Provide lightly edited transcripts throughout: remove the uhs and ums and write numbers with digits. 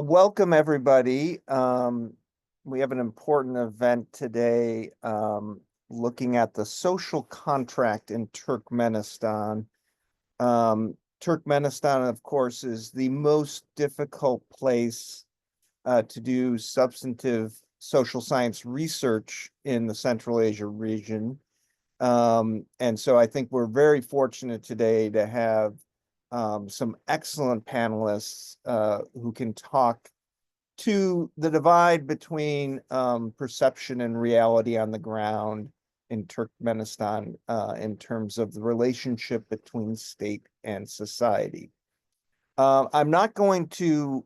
Well, welcome everybody. We have an important event today, looking at the social contract in Turkmenistan. Turkmenistan, of course, is the most difficult place to do substantive social science research in the Central Asia region. And so I think we're very fortunate today to have some excellent panelists who can talk to the divide between perception and reality on the ground in Turkmenistan in terms of the relationship between state and society. I'm not going to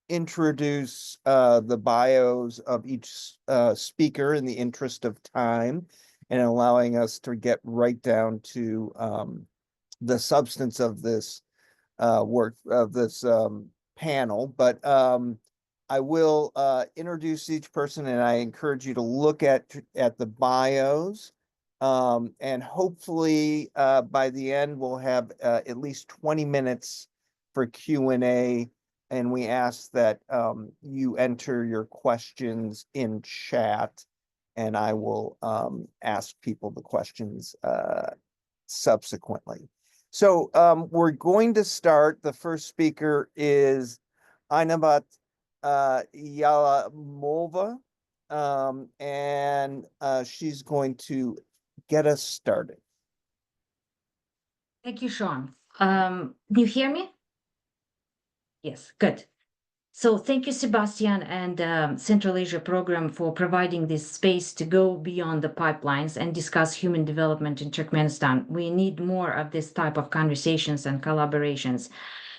introduce the bios of each speaker in the interest of time and allowing us to get right down to the substance of this work of this panel. But I will introduce each person, and I encourage you to look at the bios. And hopefully by the end, we'll have at least 20 minutes for Q&A. And we ask that you enter your questions in chat, and I will ask people the questions subsequently. So we're going to start. The first speaker is Inabat Yalamova, and she's going to get us started. Thank you, Sean. Can you hear me? Yes, good. So thank you, Sebastian, and Central Asia Program for providing this space to go beyond the pipelines and discuss human development in Turkmenistan. We need more of this type of conversations and collaborations.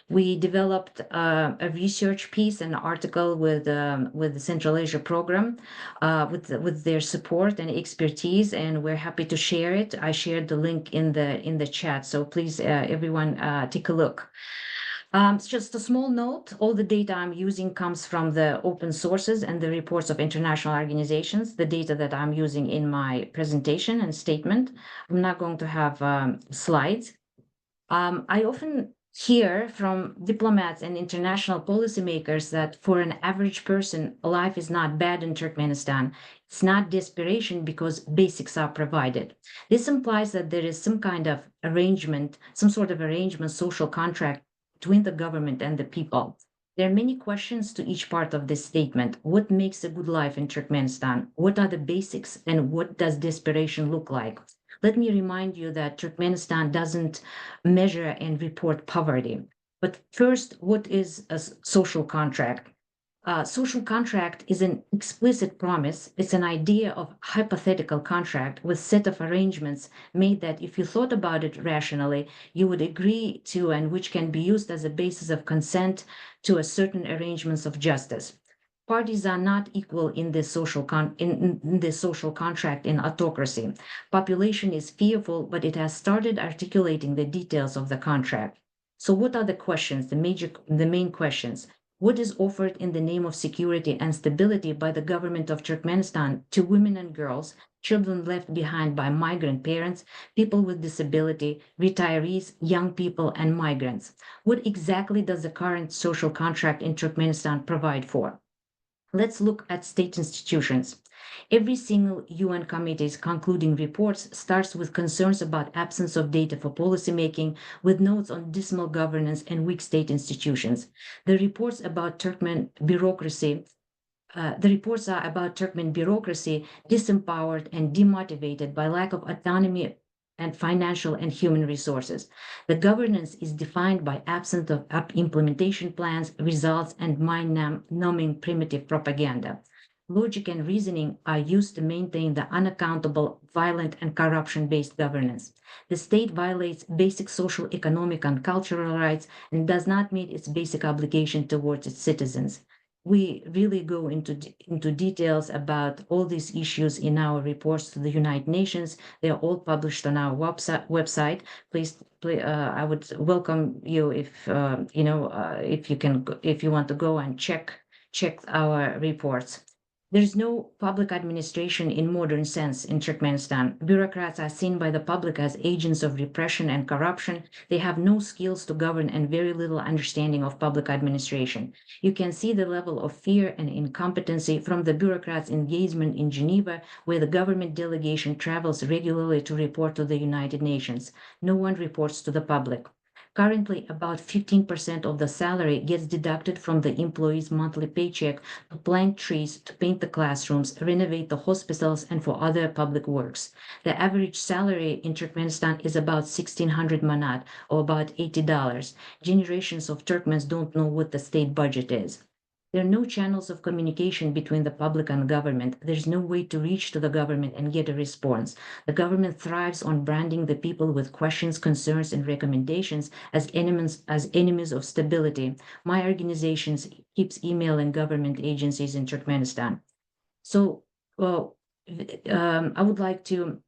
We developed a research piece, an article with the Central Asia Program, with their support and expertise, and we're happy to share it. I shared the link in the chat, so please, everyone, take a look. Just a small note, all the data I'm using comes from the open sources and the reports of international organizations, the data that I'm using in my presentation and statement. I'm not going to have slides. I often hear from diplomats and international policymakers that for an average person, life is not bad in Turkmenistan. It's not desperation because basics are provided. This implies that there is some kind of arrangement, some sort of arrangement, social contract between the government and the people. There are many questions to each part of this statement. What makes a good life in Turkmenistan? What are the basics and what does desperation look like? Let me remind you that Turkmenistan doesn't measure and report poverty. But first, what is a social contract? Social contract is an explicit promise. It's an idea of hypothetical contract with set of arrangements made that if you thought about it rationally, you would agree to and which can be used as a basis of consent to a certain arrangements of justice. Parties are not equal in this in this social contract in autocracy. Population is fearful, but it has started articulating the details of the contract. So what are the questions, the main questions? What is offered in the name of security and stability by the government of Turkmenistan to women and girls, children left behind by migrant parents, people with disability, retirees, young people, and migrants? What exactly does the current social contract in Turkmenistan provide for? Let's look at state institutions. Every single UN committee's concluding reports starts with concerns about absence of data for policymaking, with notes on dismal governance and weak state institutions. The reports are about Turkmen bureaucracy, disempowered and demotivated by lack of autonomy and financial and human resources. The governance is defined by absence of implementation plans, results, and mind-numbing primitive propaganda. Logic and reasoning are used to maintain the unaccountable, violent, and corruption-based governance. The state violates basic social, economic, and cultural rights and does not meet its basic obligation towards its citizens. We really go into details about all these issues in our reports to the United Nations. They are all published on our website. Please, I would welcome you if if you want to go and check our reports. There's no public administration in modern sense in Turkmenistan. Bureaucrats are seen by the public as agents of repression and corruption. They have no skills to govern and very little understanding of public administration. You can see the level of fear and incompetency from the bureaucrats' engagement in Geneva, where the government delegation travels regularly to report to the United Nations. No one reports to the public. Currently, about 15% of the salary gets deducted from the employee's monthly paycheck to plant trees, to paint the classrooms, renovate the hospitals, and for other public works. The average salary in Turkmenistan is about 1,600 manat, or about $80. Generations of Turkmens don't know what the state budget is. There are no channels of communication between the public and government. There's no way to reach to the government and get a response. The government thrives on branding the people with questions, concerns, and recommendations as enemies of stability. My organization keeps emailing government agencies in Turkmenistan. So, well, I would like to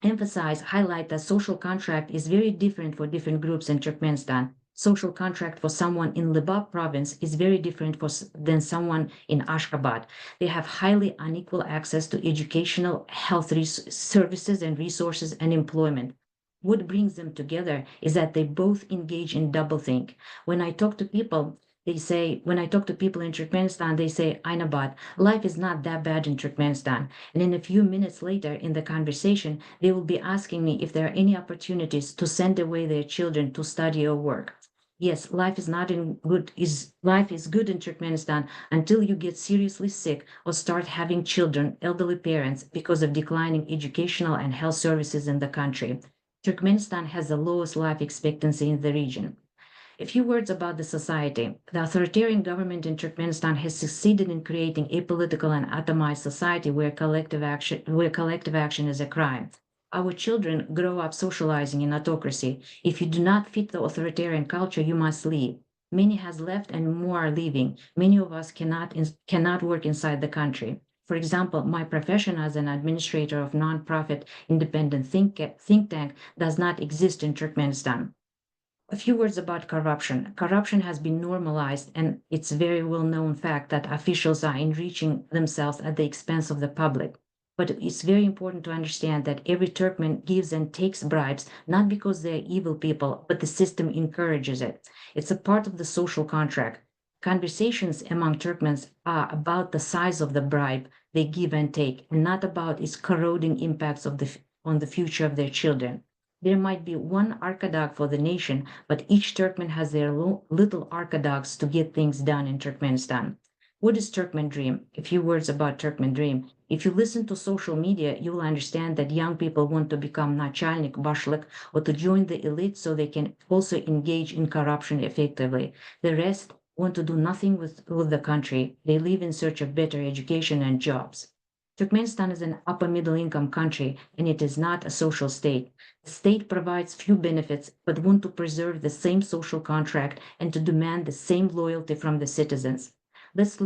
highlight that social contract is very different for different groups in Turkmenistan. Social contract for someone in Libab province is very different than someone in Ashgabat. They have highly unequal access to educational, health services and resources and employment. What brings them together is that they both engage in doublethink. When I talk to people, when I talk to people in Turkmenistan, they say, Ainabad, life is not that bad in Turkmenistan. And in a few minutes later in the conversation, they will be asking me if there are any opportunities to send away their children to study or work. Yes, life is good in Turkmenistan until you get seriously sick or start having children, elderly parents, because of declining educational and health services in the country. Turkmenistan has the lowest life expectancy in the region. A few words about the society. The authoritarian government in Turkmenistan has succeeded in creating a political and atomized society where collective action is a crime. Our children grow up socializing in autocracy. If you do not fit the authoritarian culture, you must leave. Many has left and more are leaving. Many of us cannot work inside the country. For example, my profession as an administrator of non-profit independent think tank does not exist in Turkmenistan. A few words about corruption. Corruption has been normalized, and it's a very well known fact that officials are enriching themselves at the expense of the public. But it's very important to understand that every Turkmen gives and takes bribes, not because they're evil people, but the system encourages it. It's a part of the social contract. Conversations among Turkmens are about the size of the bribe they give and take, and not about its corroding impacts on the future of their children. There might be one archidog for the nation, but each Turkmen has their little archidogs to get things done in Turkmenistan. What is Turkmen dream? A few words about Turkmen dream. If you listen to social media, you will understand that young people want to become начальник, başlık, or to join the elite so they can also engage in corruption effectively. The rest want to do nothing with the country. They live in search of better education and jobs. Turkmenistan is an upper middle income country, and it is not a social state. The state provides few benefits, but want to preserve the same social contract and to demand the same loyalty from the citizens. Let's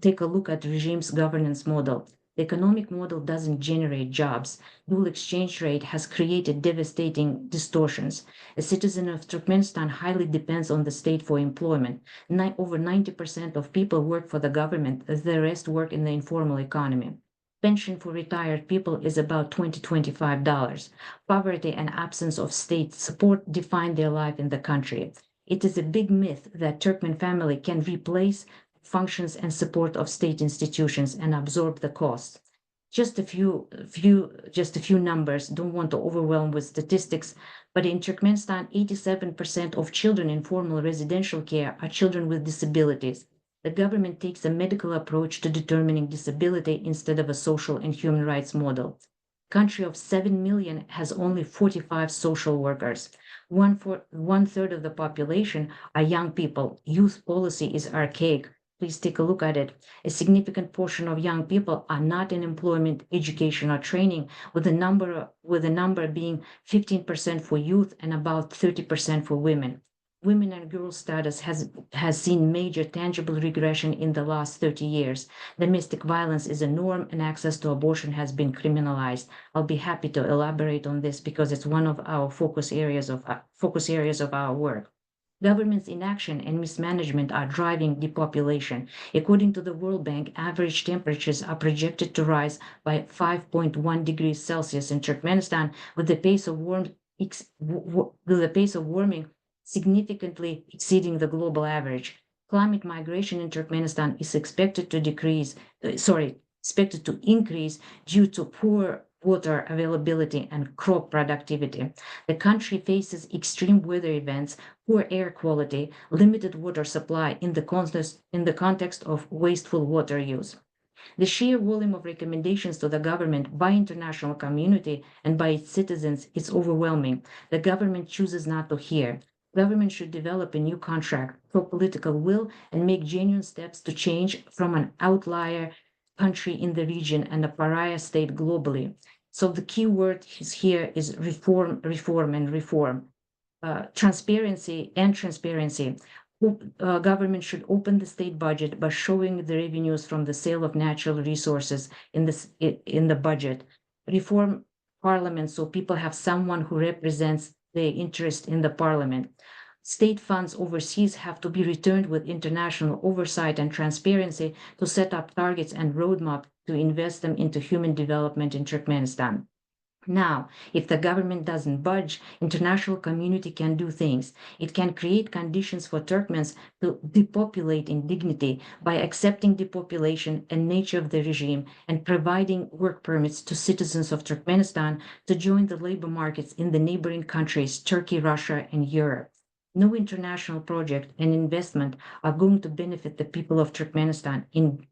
take a look at the regime's governance model. The economic model doesn't generate jobs. Dual exchange rate has created devastating distortions. A citizen of Turkmenistan highly depends on the state for employment. Over 90% of people work for the government, as the rest work in the informal economy. Pension for retired people is about $25. Poverty and absence of state support define their life in the country. It is a big myth that Turkmen family can replace functions and support of state institutions and absorb the costs. Just a few numbers. Don't want to overwhelm with statistics, but in Turkmenistan, 87% of children in formal residential care are children with disabilities. The government takes a medical approach to determining disability instead of a social and human rights model. Country of 7 million has only 45 social workers. One third of the population are young people. Youth policy is archaic. Please take a look at it. A significant portion of young people are not in employment, education, or training, with the number being 15% for youth and about 30% for women. Women and girls status has seen major tangible regression in the last 30 years. Domestic violence is a norm and access to abortion has been criminalized. I'll be happy to elaborate on this because it's one of our focus areas of our work. Government's inaction and mismanagement are driving depopulation. According to the World Bank, average temperatures are projected to rise by 5.1 degrees Celsius in Turkmenistan, with the pace of warming significantly exceeding the global average. Climate migration in Turkmenistan is expected to increase due to poor water availability and crop productivity. The country faces extreme weather events, poor air quality, limited water supply in the context of wasteful water use. The sheer volume of recommendations to the government by international community and by its citizens is overwhelming. The government chooses not to hear. Government should develop a new contract for political will and make genuine steps to change from an outlier country in the region and a pariah state globally. So the key word here is reform, reform, and reform. Transparency and transparency. Government should open the state budget by showing the revenues from the sale of natural resources in the budget. Reform parliament so people have someone who represents their interest in the parliament. State funds overseas have to be returned with international oversight and transparency to set up targets and roadmap to invest them into human development in Turkmenistan. Now, if the government doesn't budge, international community can do things. It can create conditions for Turkmens to depopulate in dignity by accepting depopulation and nature of the regime and providing work permits to citizens of Turkmenistan to join the labor markets in the neighboring countries, Turkey, Russia, and Europe. No international project and investment are going to benefit the people of Turkmenistan in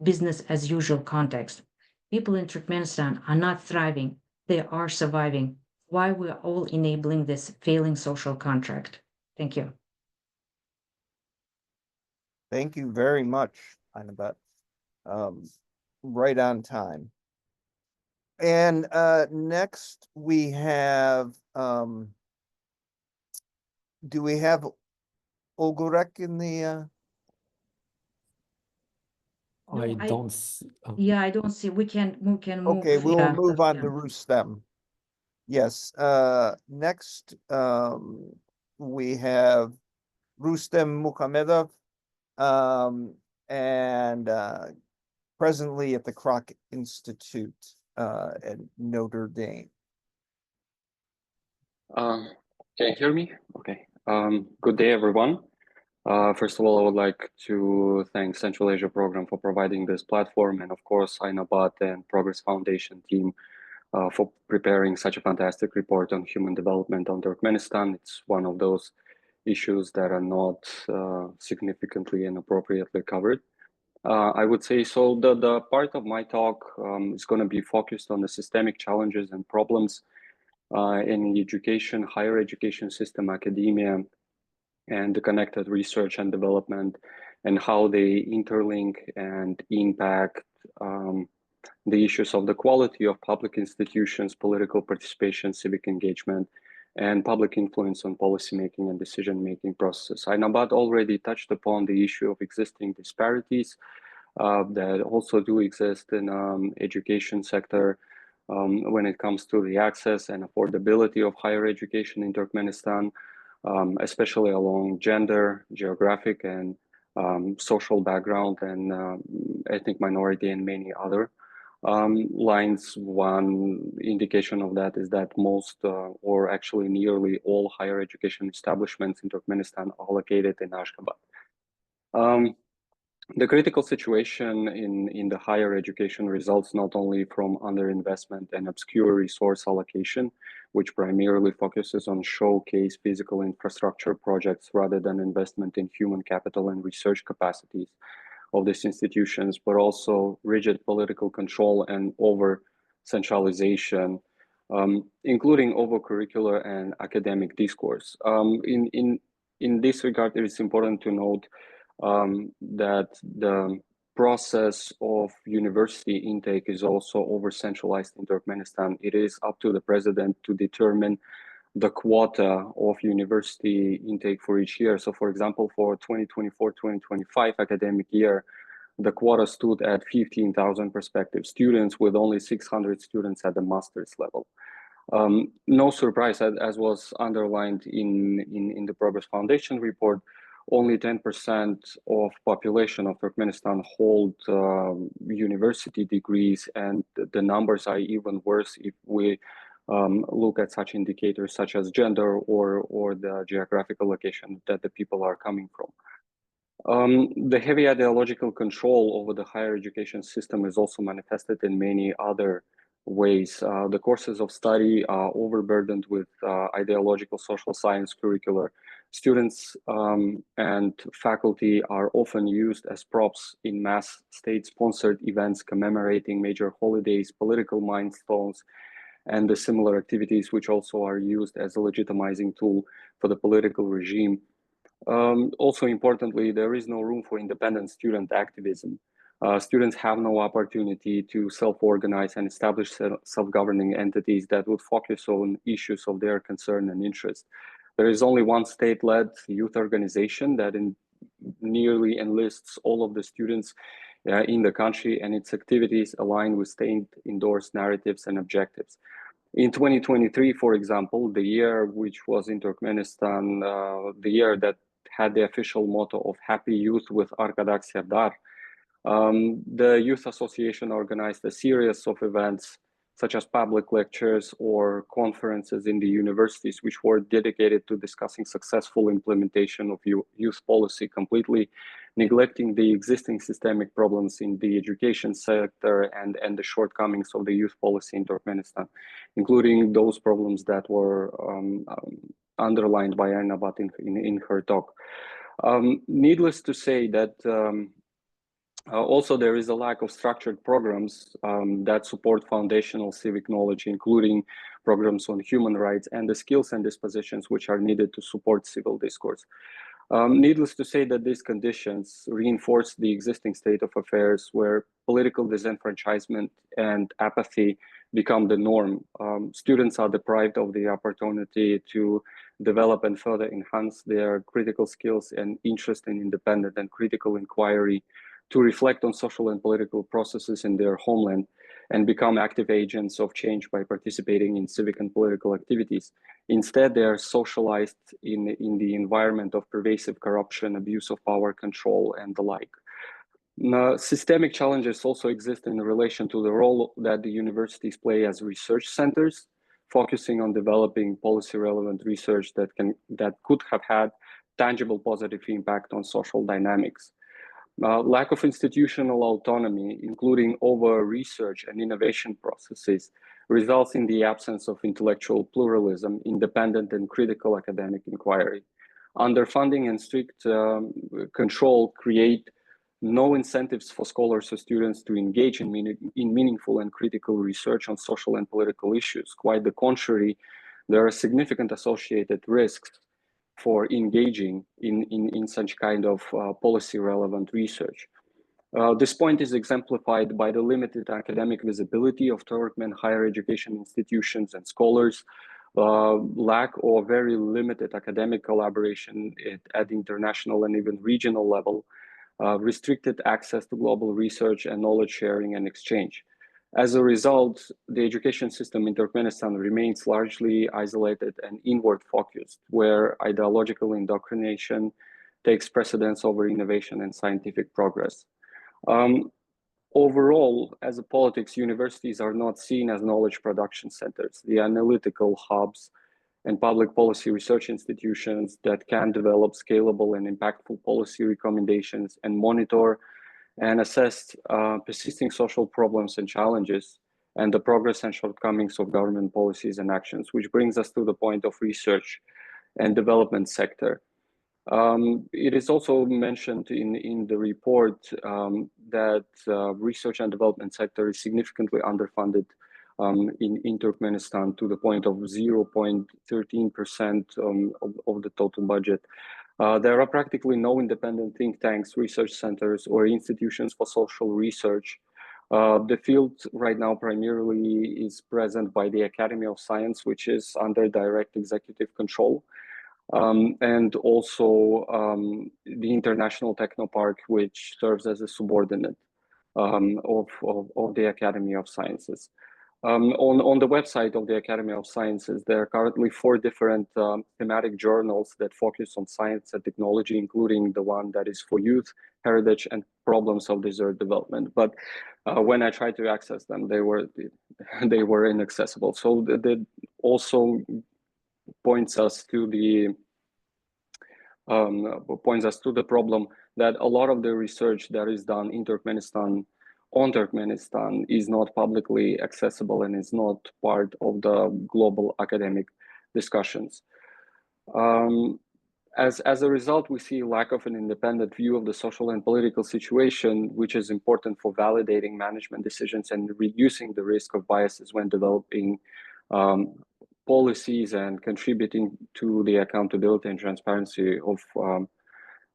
business as usual context. People in Turkmenistan are not thriving, they are surviving. Why we're all enabling this failing social contract. Thank you. Thank you very much, Annabeth. Right on time. And next we have, do we have Ogorek in the? No, I don't see. Yeah, I don't see. We can move. Okay, we'll yeah, move on to yeah. Rustem. Yes, next, we have Rustem Muhamedov, and presently at the Kroc Institute at Notre Dame. Can you hear me? Okay. Good day, everyone. First of all, I would like to thank Central Asia Program for providing this platform, and of course, Ainabat and Progress Foundation team for preparing such a fantastic report on human development on Turkmenistan. It's one of those issues that are not significantly and appropriately covered. I would say so. The part of my talk is going to be focused on the systemic challenges and problems in the education, higher education system, academia, and the connected research and development, and how they interlink and impact the issues of the quality of public institutions, political participation, civic engagement, and public influence on policymaking and decision-making processes. Ainabat already touched upon the issue of existing disparities that also do exist in education sector when it comes to the access and affordability of higher education in Turkmenistan, especially along gender, geographic, and social background, and ethnic minority, and many other lines. One indication of that is that most, or actually nearly all, higher education establishments in Turkmenistan are located in Ashgabat. The critical situation in the higher education results not only from underinvestment and obscure resource allocation, which primarily focuses on showcase physical infrastructure projects rather than investment in human capital and research capacities of these institutions, but also rigid political control and over-centralization, including over-curricular and academic discourse. In this regard, it is important to note that the process of university intake is also over-centralized in Turkmenistan. It is up to the president to determine the quota of university intake for each year. So for example, for 2024-2025 academic year, the quota stood at 15,000 prospective students with only 600 students at the master's level. No surprise, as was underlined in the Progress Foundation report, only 10% of population of Turkmenistan hold university degrees, and the numbers are even worse if we look at such indicators such as gender or the geographical location that the people are coming from. The heavy ideological control over the higher education system is also manifested in many other ways. The courses of study are overburdened with ideological social science curricula. Students and faculty are often used as props in mass state-sponsored events commemorating major holidays, political milestones, and the similar activities, which also are used as a legitimizing tool for the political regime. Also importantly, there is no room for independent student activism. Students have no opportunity to self-organize and establish self-governing entities that would focus on issues of their concern and interest. There is only one state-led youth organization that nearly enlists all of the students in the country, and its activities align with state-endorsed narratives and objectives. In 2023, for example, the year which was in Turkmenistan, the year that had the official motto of Happy Youth with Arkadak Serdar, the Youth Association organized a series of events such as public lectures or conferences in the universities, which were dedicated to discussing successful implementation of youth policy, completely neglecting the existing systemic problems in the education sector and the shortcomings of the youth policy in Turkmenistan, including those problems that were underlined by Arnabat in her talk. Needless to say that also, there is a lack of structured programs that support foundational civic knowledge, including programs on human rights and the skills and dispositions which are needed to support civil discourse. Needless to say that these conditions reinforce the existing state of affairs where political disenfranchisement and apathy become the norm. Students are deprived of the opportunity to develop and further enhance their critical skills and interest in independent and critical inquiry, to reflect on social and political processes in their homeland and become active agents of change by participating in civic and political activities. Instead, they are socialized in the environment of pervasive corruption, abuse of power, control, and the like. Now, systemic challenges also exist in relation to the role that the universities play as research centers, focusing on developing policy-relevant research that could have had tangible positive impact on social dynamics. Lack of institutional autonomy, including over research and innovation processes, results in the absence of intellectual pluralism, independent and critical academic inquiry. Underfunding and strict control create no incentives for scholars or students to engage in meaningful and critical research on social and political issues. Quite the contrary, there are significant associated risks for engaging in such kind of policy-relevant research. This point is exemplified by the limited academic visibility of Turkmen higher education institutions and scholars, lack or very limited academic collaboration at international and even regional level, restricted access to global research and knowledge sharing and exchange. As a result, the education system in Turkmenistan remains largely isolated and inward focused, where ideological indoctrination takes precedence over innovation and scientific progress. Overall, as a politics, universities are not seen as knowledge production centers, the analytical hubs and public policy research institutions that can develop scalable and impactful policy recommendations and monitor and assess persisting social problems and challenges and the progress and shortcomings of government policies and actions, which brings us to the point of research and development sector. It is also mentioned in the report that research and development sector is significantly underfunded in Turkmenistan to the point of 0.13% of the total budget. There are practically no independent think tanks, research centers, or institutions for social research. The field right now primarily is present by the Academy of Science, which is under direct executive control, and also the International Technopark, which serves as a subordinate of the Academy of Sciences. On the website of the Academy of Sciences, there are currently 4 different thematic journals that focus on science and technology, including the one that is for youth, heritage, and problems of desert development. But when I tried to access them, they were inaccessible. So that also points us to the problem that a lot of the research that is done in Turkmenistan on Turkmenistan is not publicly accessible and is not part of the global academic discussions. As a result, we see lack of an independent view of the social and political situation, which is important for validating management decisions and reducing the risk of biases when developing policies and contributing to the accountability and transparency of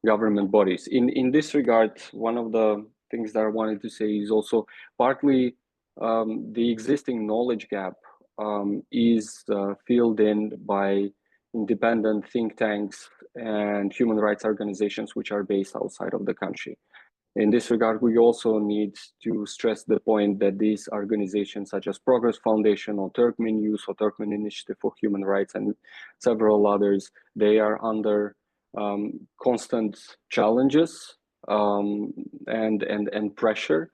government bodies. In this regard, one of the things that I wanted to say is also partly the existing knowledge gap is filled in by independent think tanks and human rights organizations which are based outside of the country. In this regard, we also need to stress the point that these organizations such as Progress Foundation or Turkmen Youth or Turkmen Initiative for Human Rights and several others, they are under constant challenges and pressure,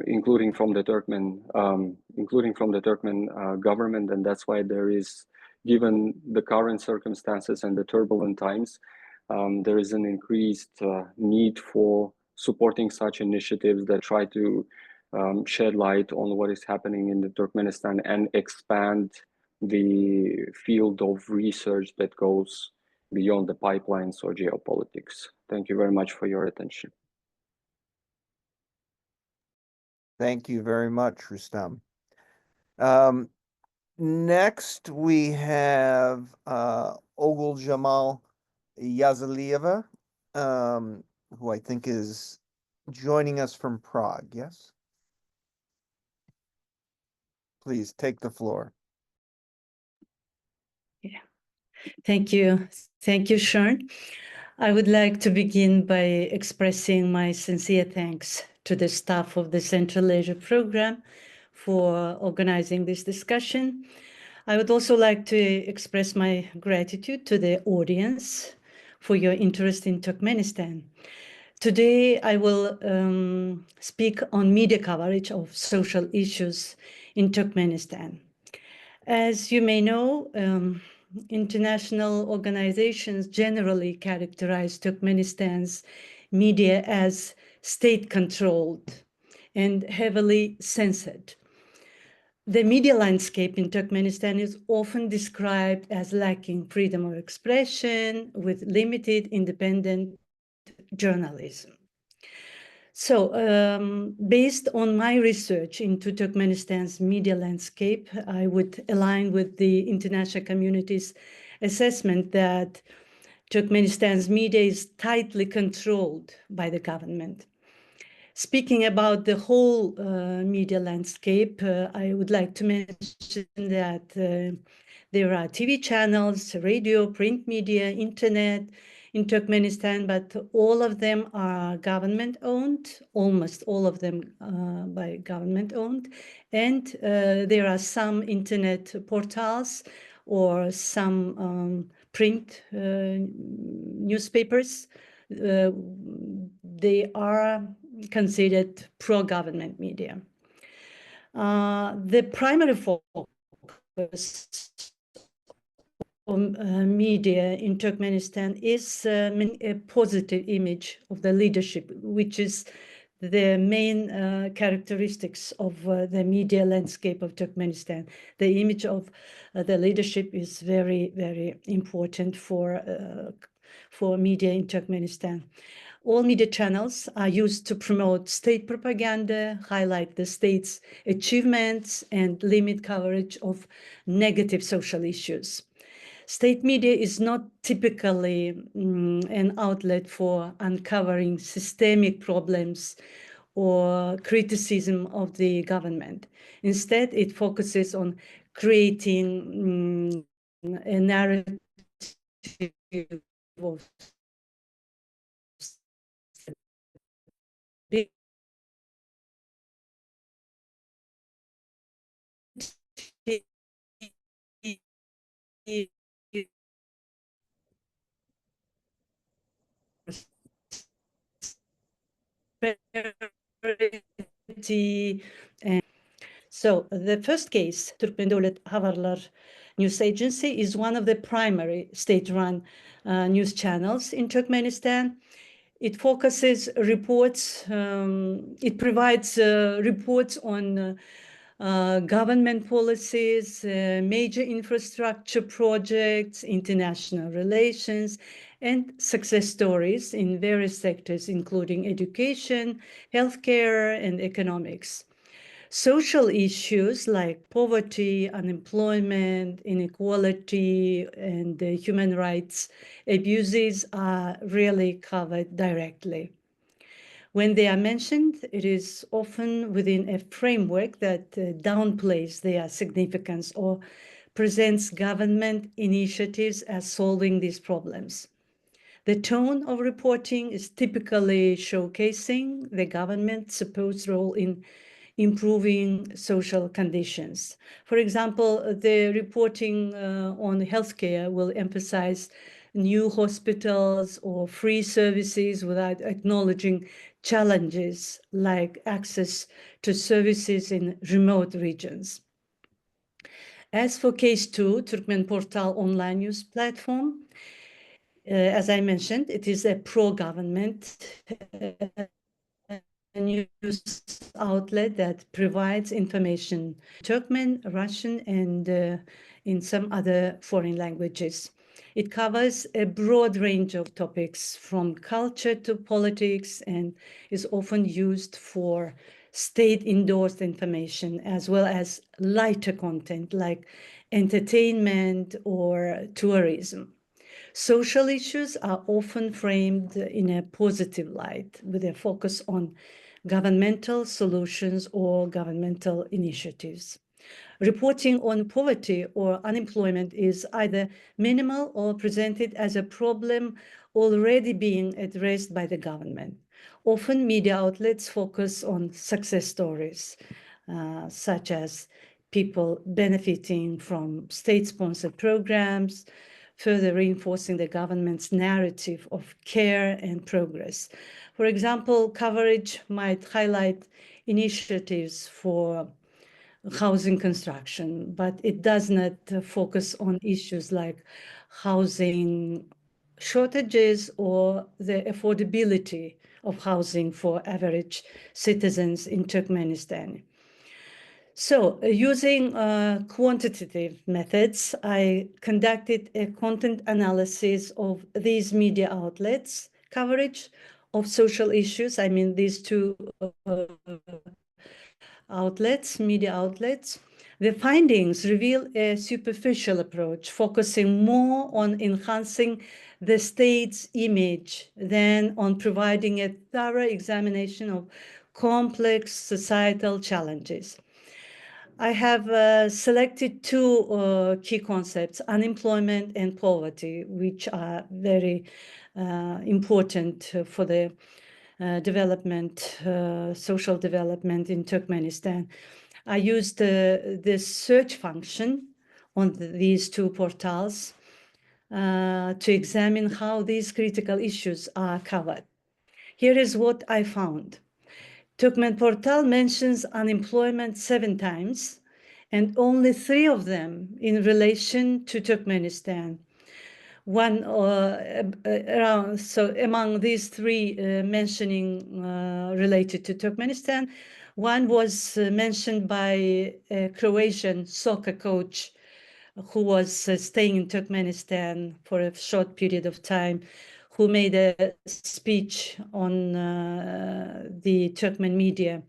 including from the Turkmen government, and that's why there is, given the current circumstances and the turbulent times, there is an increased need for supporting such initiatives that try to shed light on what is happening in the Turkmenistan and expand the field of research that goes beyond the pipelines or geopolitics. Thank you very much for your attention. Thank you very much, Rustam. Next, we have Ogul Jamal Yazalieva, who I think is joining us from Prague, yes? Please take the floor. Yeah. Thank you. Thank you, Sean. I would like to begin by expressing my sincere thanks to the staff of the Central Asia Program for organizing this discussion. I would also like to express my gratitude to the audience for your interest in Turkmenistan. Today, I will speak on media coverage of social issues in Turkmenistan. As you may know, international organizations generally characterize Turkmenistan's media as state-controlled and heavily censored. The media landscape in Turkmenistan is often described as lacking freedom of expression with limited independent journalism. So, based on my research into Turkmenistan's media landscape, I would align with the international community's assessment that Turkmenistan's media is tightly controlled by the government. Speaking about the whole media landscape, I would like to mention that there are TV channels, radio, print media, internet in Turkmenistan, but all of them are government-owned, almost all of them by government-owned. And there are some internet portals or some print newspapers. They are considered pro-government media. The primary focus of media in Turkmenistan is a positive image of the leadership, which is the main characteristics of the media landscape of Turkmenistan. The image of the leadership is very, very important for media in Turkmenistan. All media channels are used to promote state propaganda, highlight the state's achievements, and limit coverage of negative social issues. State media is not typically an outlet for uncovering systemic problems or criticism of the government. Instead, it focuses on creating a narrative of and so the first case, Turkmen Devlet Haberler News Agency, is one of the primary state-run news channels in Turkmenistan. It focuses reports, it provides reports on government policies, major infrastructure projects, international relations, and success stories in various sectors, including education, healthcare, and economics. Social issues like poverty, unemployment, inequality, and human rights abuses are rarely covered directly. When they are mentioned, it is often within a framework that downplays their significance or presents government initiatives as solving these problems. The tone of reporting is typically showcasing the government's supposed role in improving social conditions. For example, the reporting on healthcare will emphasize new hospitals or free services without acknowledging challenges like access to services in remote regions. As for case 2, Turkmen Portal online news platform, as I mentioned, it is a pro-government news outlet that provides information in Turkmen, Russian, and in some other foreign languages. It covers a broad range of topics from culture to politics and is often used for state-endorsed information as well as lighter content like entertainment or tourism. Social issues are often framed in a positive light with a focus on governmental solutions or governmental initiatives. Reporting on poverty or unemployment is either minimal or presented as a problem already being addressed by the government. Often media outlets focus on success stories, such as people benefiting from state-sponsored programs, further reinforcing the government's narrative of care and progress. For example, coverage might highlight initiatives for housing construction, but it does not focus on issues like housing shortages or the affordability of housing for average citizens in Turkmenistan. So using quantitative methods, I conducted a content analysis of these media outlets, coverage of social issues. I mean, these two media outlets. The findings reveal a superficial approach, focusing more on enhancing the state's image than on providing a thorough examination of complex societal challenges. I have selected two key concepts, unemployment and poverty, which are very important for the development, social development in Turkmenistan. I used this search function on these two portals to examine how these critical issues are covered. Here is what I found. Turkmen Portal mentions unemployment 7 times, and only 3 of them in relation to Turkmenistan. One around, so among these 3 mentioning related to Turkmenistan, one was mentioned by a Croatian soccer coach who was staying in Turkmenistan for a short period of time, who made a speech on the Turkmen media,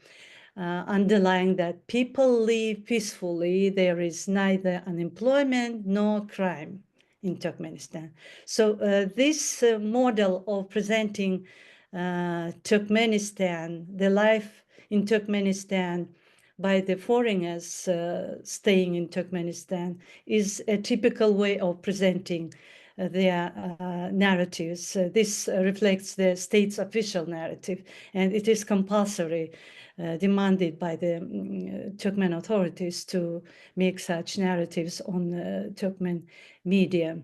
underlying that people live peacefully, there is neither unemployment nor crime in Turkmenistan. So this model of presenting Turkmenistan, the life in Turkmenistan by the foreigners staying in Turkmenistan, is a typical way of presenting their narratives. This reflects the state's official narrative, and it is compulsory, demanded by the Turkmen authorities to make such narratives on Turkmen media.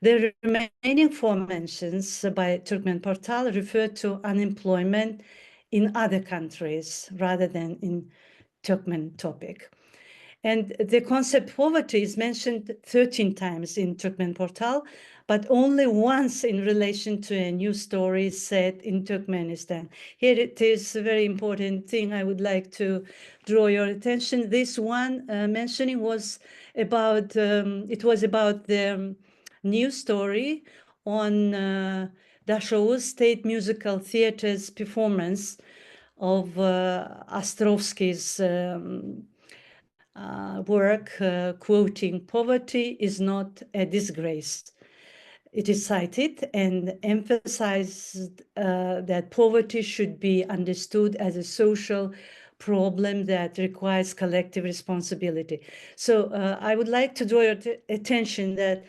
The remaining 4 mentions by Turkmen Portal refer to unemployment in other countries rather than in Turkmen topic. And the concept poverty is mentioned 13 times in Turkmen Portal, but only once in relation to a news story set in Turkmenistan. Here it is a very important thing I would like to draw your attention. This one mentioning was about, it was about the news story on Dashovu State Musical Theater's performance of Ostrovsky's work quoting, "Poverty is not a disgrace." It is cited and emphasized that poverty should be understood as a social problem that requires collective responsibility. So I would like to draw your attention that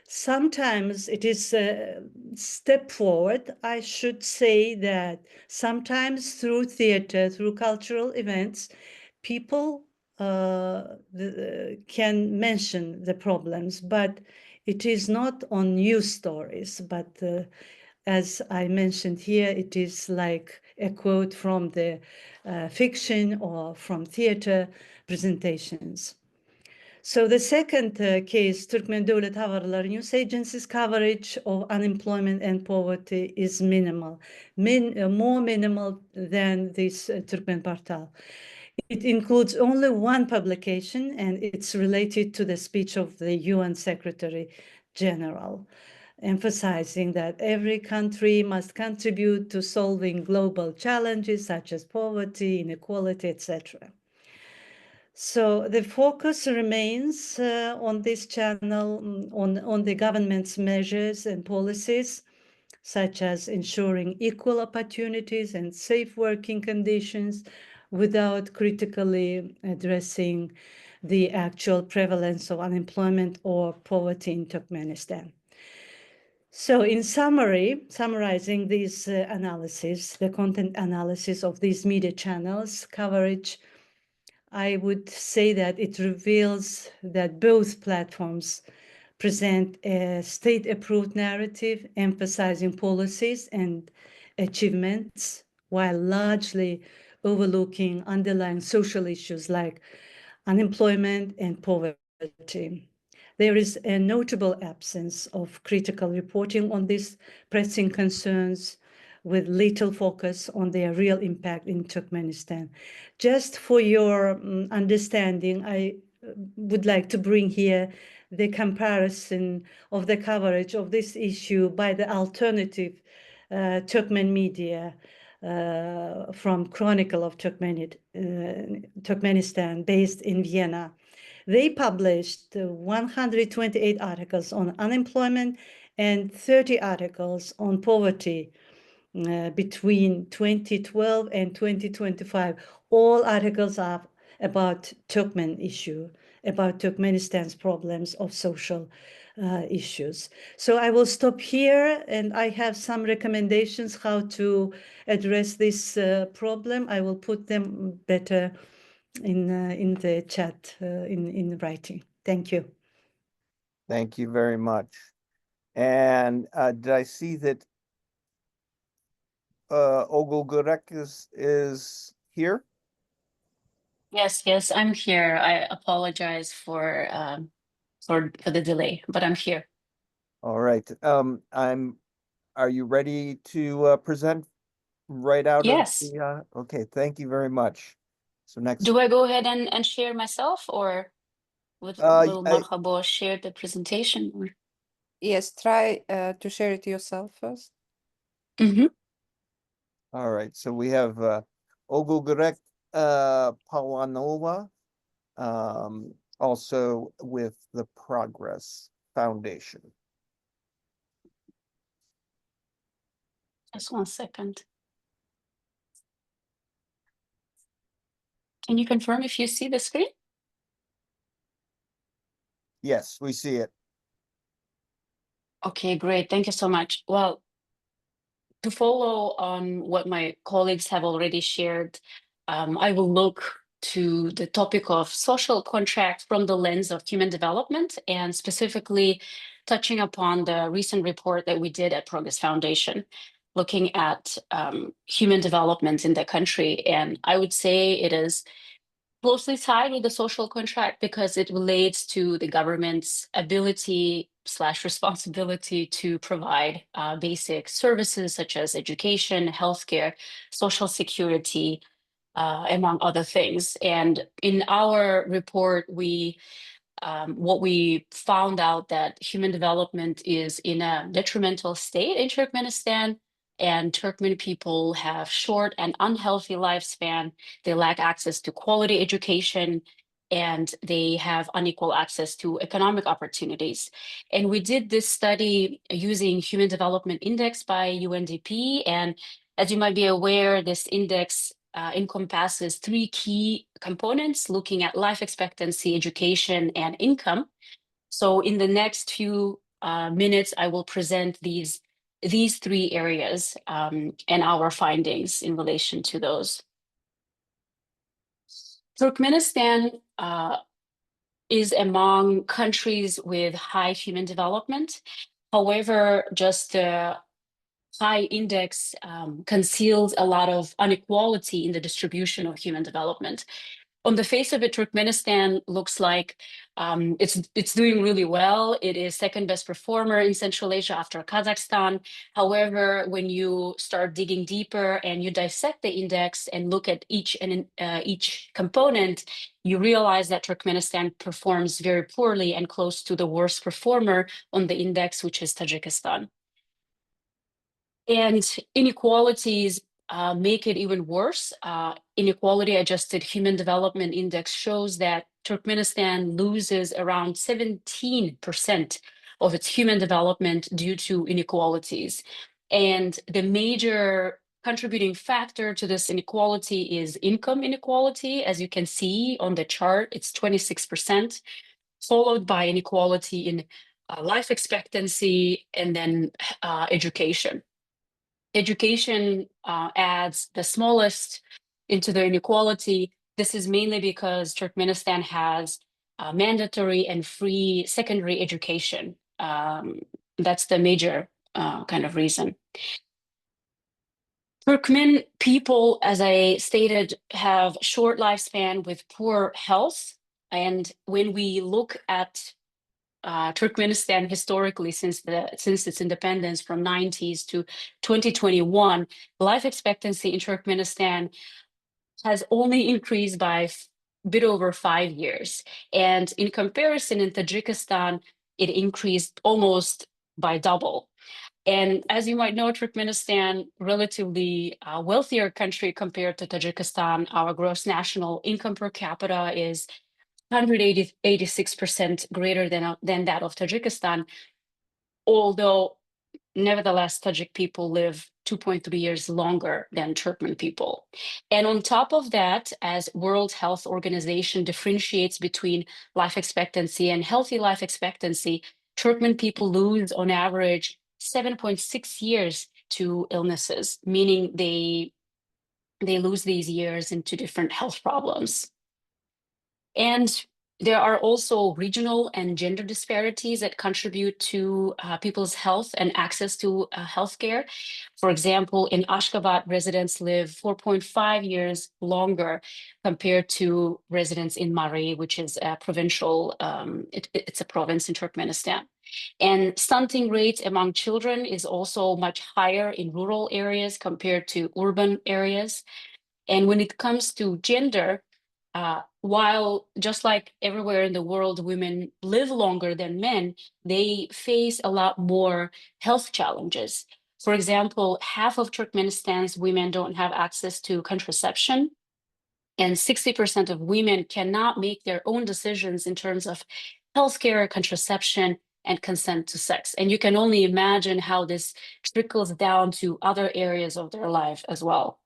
sometimes it is a step forward. I should say that sometimes through theater, through cultural events, people can mention the problems, but it is not on news stories. But as I mentioned here, it is like a quote from the fiction or from theater presentations. So the second case, Turkmen Devlet Havaları News Agency's coverage of unemployment and poverty is minimal, more minimal than this Turkmen Portal. It includes only one publication, and it's related to the speech of the UN Secretary General, emphasizing that every country must contribute to solving global challenges such as poverty, inequality, etc. So the focus remains on this channel, on the government's measures and policies, such as ensuring equal opportunities and safe working conditions, without critically addressing the actual prevalence of unemployment or poverty in Turkmenistan. So in summary, summarizing these analysis, the content analysis of these media channels coverage, I would say that it reveals that both platforms present a state-approved narrative emphasizing policies and achievements while largely overlooking underlying social issues like unemployment and poverty. There is a notable absence of critical reporting on these pressing concerns, with little focus on their real impact in Turkmenistan. Just for your understanding, I would like to bring here the comparison of the coverage of this issue by the alternative Turkmen media from Chronicle of Turkmenistan, based in Vienna. They published 128 articles on unemployment and 30 articles on poverty between 2012 and 2025. All articles are about Turkmen issue, about Turkmenistan's problems of social issues. So I will stop here, and I have some recommendations how to address this problem. I will put them better in the chat, in writing. Thank you. Thank you very much. And did I see that Ogul Gurek is here? Yes, I'm here. I apologize for the delay, but I'm here. All right. Are you ready to present right out Yes. of the okay, thank you very much. So next. Do I go ahead and share myself, or will Marhaba share the presentation? Or? Yes, try to share it yourself first. Mm-hmm. All right, so we have Ogul Gurek Pawanova, also with the Progress Foundation. Just 1 second. Can you confirm if you see the screen? Yes, we see it. Okay, great. Thank you so much. Well, to follow on what my colleagues have already shared, I will look to the topic of social contract from the lens of human development, and specifically touching upon the recent report that we did at Progress Foundation, looking at human development in the country. And I would say it is closely tied with the social contract because it relates to the government's ability / responsibility to provide basic services such as education, healthcare, social security, among other things. And in our report, what we found out that human development is in a detrimental state in Turkmenistan, and Turkmen people have short and unhealthy lifespan. They lack access to quality education, and they have unequal access to economic opportunities. And we did this study using Human Development Index by UNDP. And as you might be aware, this index encompasses 3 key components, looking at life expectancy, education, and income. So in the next few minutes, I will present these 3 areas and our findings in relation to those. Turkmenistan is among countries with high human development. However, just high index conceals a lot of inequality in the distribution of human development. On the face of it, Turkmenistan looks like it's doing really well. It is second best performer in Central Asia after Kazakhstan. However, when you start digging deeper and you dissect the index and look at each component, you realize that Turkmenistan performs very poorly and close to the worst performer on the index, which is Tajikistan. And inequalities make it even worse. Inequality adjusted human development index shows that Turkmenistan loses around 17% of its human development due to inequalities. And the major contributing factor to this inequality is income inequality. As you can see on the chart, it's 26%, followed by inequality in life expectancy and then education. Education adds the smallest into the inequality. This is mainly because Turkmenistan has mandatory and free secondary education. That's the major kind of reason. Turkmen people, as I stated, have short lifespan with poor health. And when we look at Turkmenistan historically since its independence from 90s to 2021, life expectancy in Turkmenistan has only increased by a bit over 5 years. And in comparison, in Tajikistan, it increased almost by double. And as you might know, Turkmenistan, relatively wealthier country compared to Tajikistan. Our gross national income per capita is 186% greater than that of Tajikistan, although nevertheless, Tajik people live 2.3 years longer than Turkmen people. And on top of that, as World Health Organization differentiates between life expectancy and healthy life expectancy, Turkmen people lose on average 7.6 years to illnesses, meaning they lose these years into different health problems. And there are also regional and gender disparities that contribute to people's health and access to healthcare. For example, in Ashgabat, residents live 4.5 years longer compared to residents in Mari, which is a provincial, it's a province in Turkmenistan. And stunting rates among children is also much higher in rural areas compared to urban areas. And when it comes to gender, while just like everywhere in the world, women live longer than men, they face a lot more health challenges. For example, half of Turkmenistan's women don't have access to contraception, and 60% of women cannot make their own decisions in terms of healthcare, contraception, and consent to sex. And you can only imagine how this trickles down to other areas of their life as well.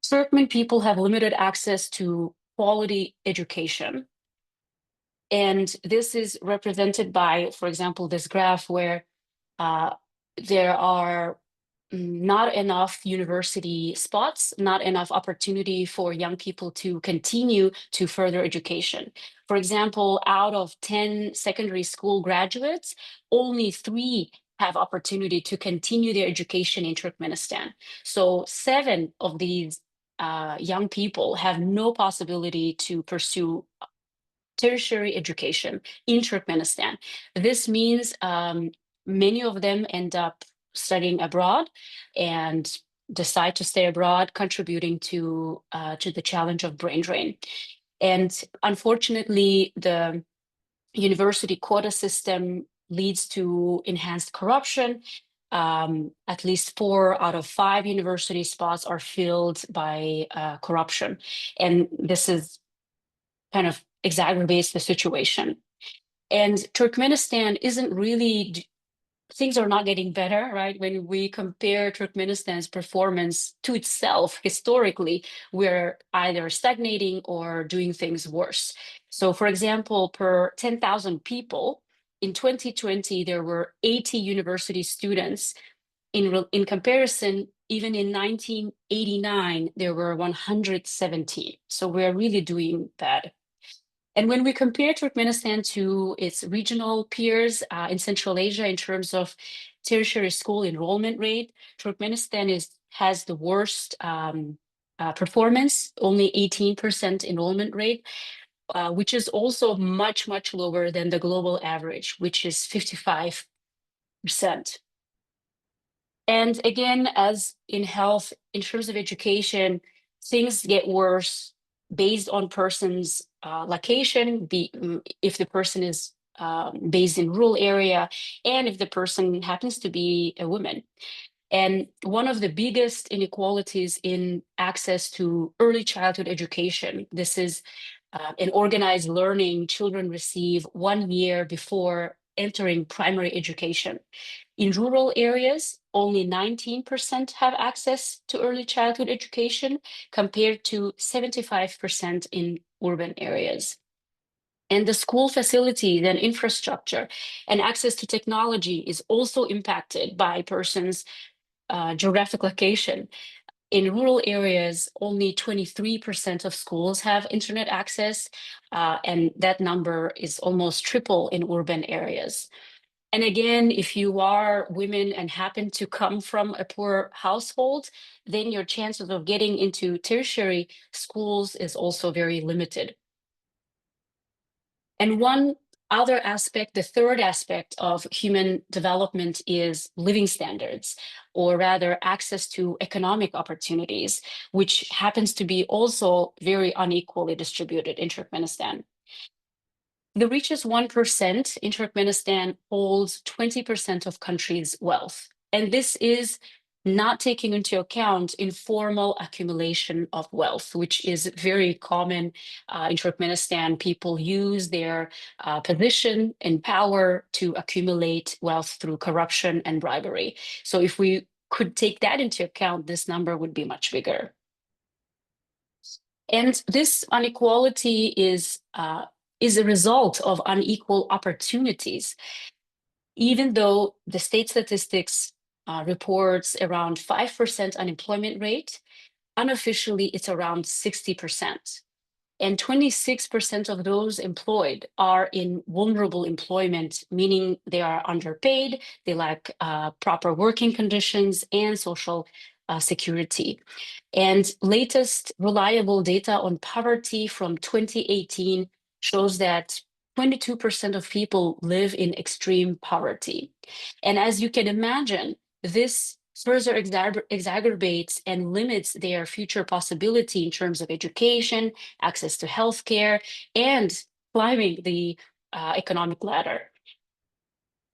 Turkmen people have limited access to quality education. And this is represented by, for example, this graph where there are not enough university spots, not enough opportunity for young people to continue to further education. For example, out of 10 secondary school graduates, only 3 have opportunity to continue their education in Turkmenistan. So 7 of these young people have no possibility to pursue tertiary education in Turkmenistan. This means many of them end up studying abroad and decide to stay abroad, contributing to the challenge of brain drain. And unfortunately, the university quota system leads to enhanced corruption. At least 4 out of 5 university spots are filled by corruption. And this is kind of exacerbates the situation. And Turkmenistan isn't really, things are not getting better, right? When we compare Turkmenistan's performance to itself historically, we're either stagnating or doing things worse. So for example, per 10,000 people, in 2020, there were 80 university students. In comparison, even in 1989, there were 117. So we're really doing bad. And when we compare Turkmenistan to its regional peers in Central Asia in terms of tertiary school enrollment rate, Turkmenistan has the worst performance, only 18% enrollment rate, which is also much, much lower than the global average, which is 55%. And again, as in health, in terms of education, things get worse based on person's location, if the person is based in rural area, and if the person happens to be a woman. And one of the biggest inequalities in access to early childhood education, this is in organized learning, children receive 1 year before entering primary education. In rural areas, only 19% have access to early childhood education compared to 75% in urban areas. And the school facilities and infrastructure and access to technology is also impacted by persons' geographic location. In rural areas, only 23% of schools have internet access, and that number is almost triple in urban areas. And again, if you are women and happen to come from a poor household, then your chances of getting into tertiary schools is also very limited. And one other aspect, the third aspect of human development is living standards, or rather access to economic opportunities, which happens to be also very unequally distributed in Turkmenistan. The richest 1% in Turkmenistan holds 20% of country's wealth. And this is not taking into account informal accumulation of wealth, which is very common in Turkmenistan. People use their position and power to accumulate wealth through corruption and bribery. So if we could take that into account, this number would be much bigger. And this inequality is a result of unequal opportunities. Even though the state statistics reports around 5% unemployment rate, unofficially it's around 60%. And 26% of those employed are in vulnerable employment, meaning they are underpaid, they lack proper working conditions and social security. And latest reliable data on poverty from 2018 shows that 22% of people live in extreme poverty. And as you can imagine, this further exacerbates and limits their future possibility in terms of education, access to healthcare, and climbing the economic ladder.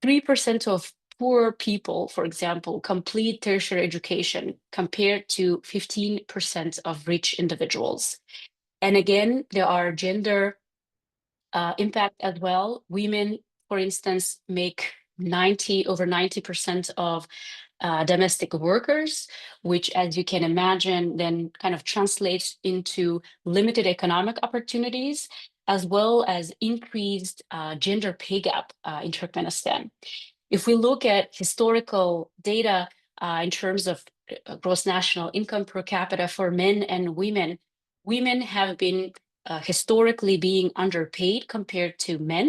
3% of poor people, for example, complete tertiary education compared to 15% of rich individuals. And again, there are gender impact as well. Women, for instance, make over 90% of domestic workers, which, as you can imagine, then kind of translates into limited economic opportunities, as well as increased gender pay gap in Turkmenistan. If we look at historical data in terms of gross national income per capita for men and women, women have been historically being underpaid compared to men.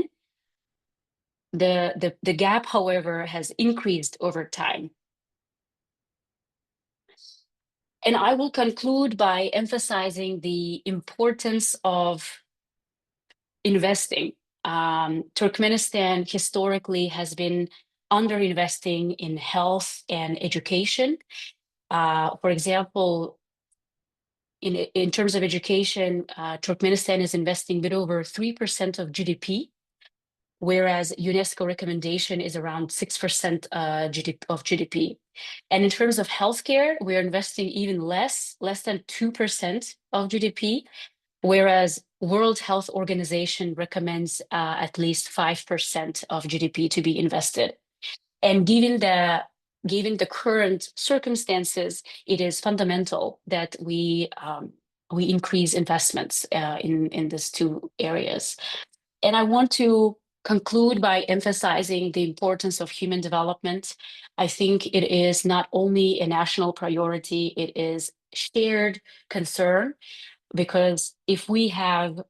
The gap, however, has increased over time. And I will conclude by emphasizing the importance of investing. Turkmenistan historically has been underinvesting in health and education. For example, in terms of education, Turkmenistan is investing a bit over 3% of GDP, whereas UNESCO recommendation is around 6% of GDP. And in terms of healthcare, we're investing even less than 2% of GDP, whereas World Health Organization recommends at least 5% of GDP to be invested. And given the current circumstances, it is fundamental that we increase investments in these two areas. And I want to conclude by emphasizing the importance of human development. I think it is not only a national priority, it is shared concern, because if we have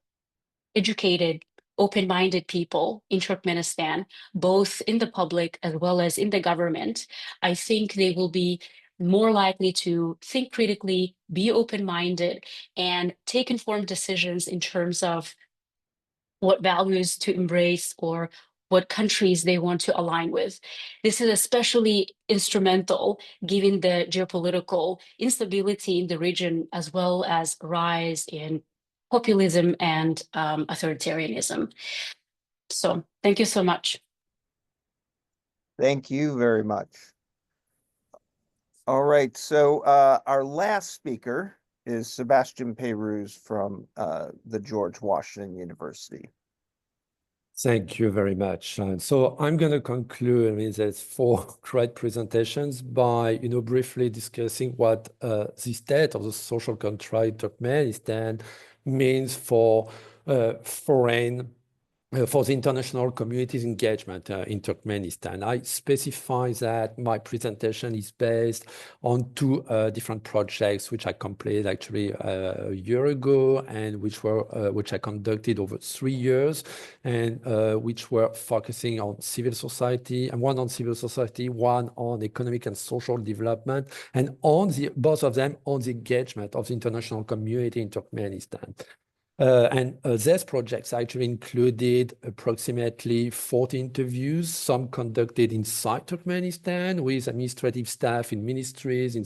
educated, open-minded people in Turkmenistan, both in the public as well as in the government, I think they will be more likely to think critically, be open-minded, and take informed decisions in terms of what values to embrace or what countries they want to align with. This is especially instrumental given the geopolitical instability in the region, as well as rise in populism and authoritarianism. So thank you so much. Thank you very much. All right, so our last speaker is Sebastian Peyruz from the George Washington University. Thank you very much. So I'm going to conclude, there's 4 great presentations by, briefly discussing what the state of the social contract in Turkmenistan means for for the international community's engagement in Turkmenistan. I specify that my presentation is based on 2 different projects which I completed actually a year ago, and which I conducted over 3 years, and which were focusing on civil society, and one on civil society, one on economic and social development, and on both of them on the engagement of the international community in Turkmenistan. These projects actually included approximately 40 interviews, some conducted inside Turkmenistan with administrative staff in ministries,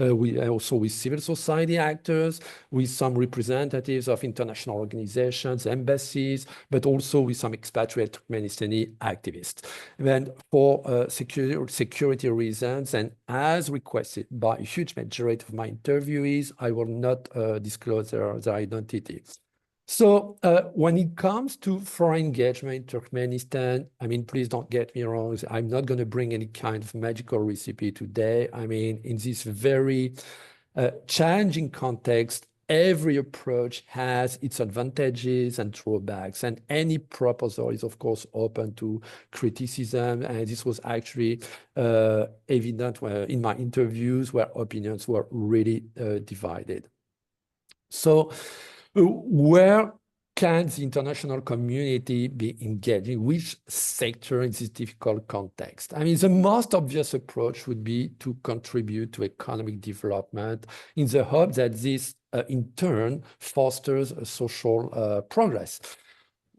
also with civil society actors, with some representatives of international organizations, embassies, but also with some expatriate Turkmenistani activists. And for security reasons, and as requested by a huge majority of my interviewees, I will not disclose their identity. So when it comes to foreign engagement in Turkmenistan, please don't get me wrong, I'm not going to bring any kind of magical recipe today. In this very challenging context, every approach has its advantages and drawbacks, and any proposal is, of course, open to criticism. And this was actually evident in my interviews where opinions were really divided. So where can the international community be engaged? In which sector in this difficult context? The most obvious approach would be to contribute to economic development in the hope that this, in turn, fosters a social progress.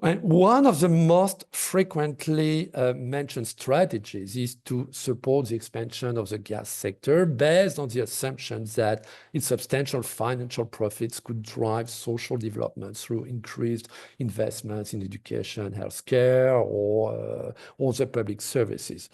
And one of the most frequently mentioned strategies is to support the expansion of the gas sector based on the assumption that its substantial financial profits could drive social development through increased investments in education, healthcare, or other public services.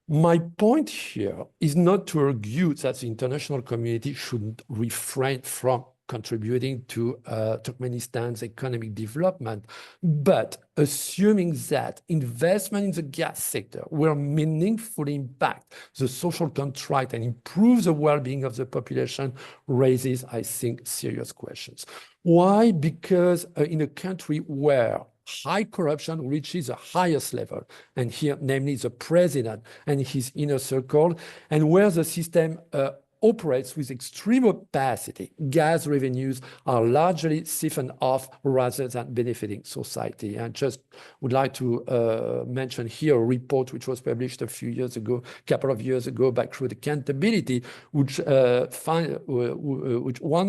My point here is not to argue that the international community should refrain from contributing to Turkmenistan's economic development. But assuming that investment in the gas sector will meaningfully impact the social contract and improve the well-being of the population raises, I think, serious questions. Why? Because in a country where high corruption reaches the highest level, and here, namely the president and his inner circle, and where the system operates with extreme opacity, gas revenues are largely siphoned off rather than benefiting society. And just would like to mention here a report which was published a couple of years ago by Crude Accountability, which one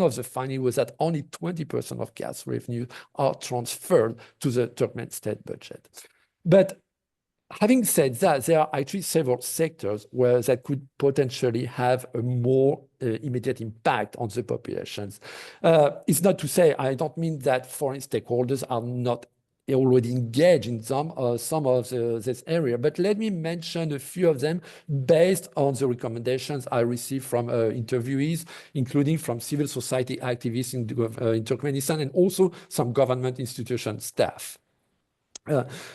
of the findings was that only 20% of gas revenue are transferred to the Turkmen state budget. But having said that, there are actually several sectors where that could potentially have a more immediate impact on the populations. It's not to say, I don't mean that foreign stakeholders are not already engaged in some of this area, but let me mention a few of them based on the recommendations I received from interviewees, including from civil society activists in Turkmenistan and also some government institution staff.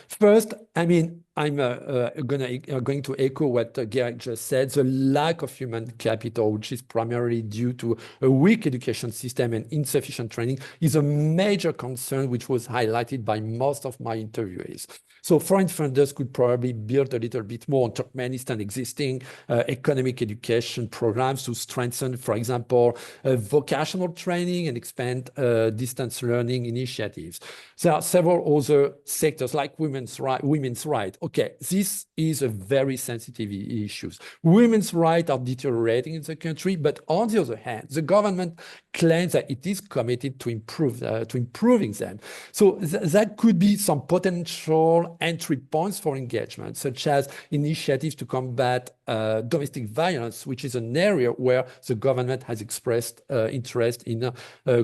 First, I mean, I'm going to echo what Gerrit just said. The lack of human capital, which is primarily due to a weak education system and insufficient training, is a major concern which was highlighted by most of my interviewees. So foreign funders could probably build a little bit more on Turkmenistan existing economic education programs to strengthen, for example, vocational training and expand distance learning initiatives. There are several other sectors like women's rights. Okay, this is a very sensitive issue. Women's rights are deteriorating in the country, but on the other hand, the government claims that it is committed to improving them. So that could be some potential entry points for engagement, such as initiatives to combat domestic violence, which is an area where the government has expressed interest in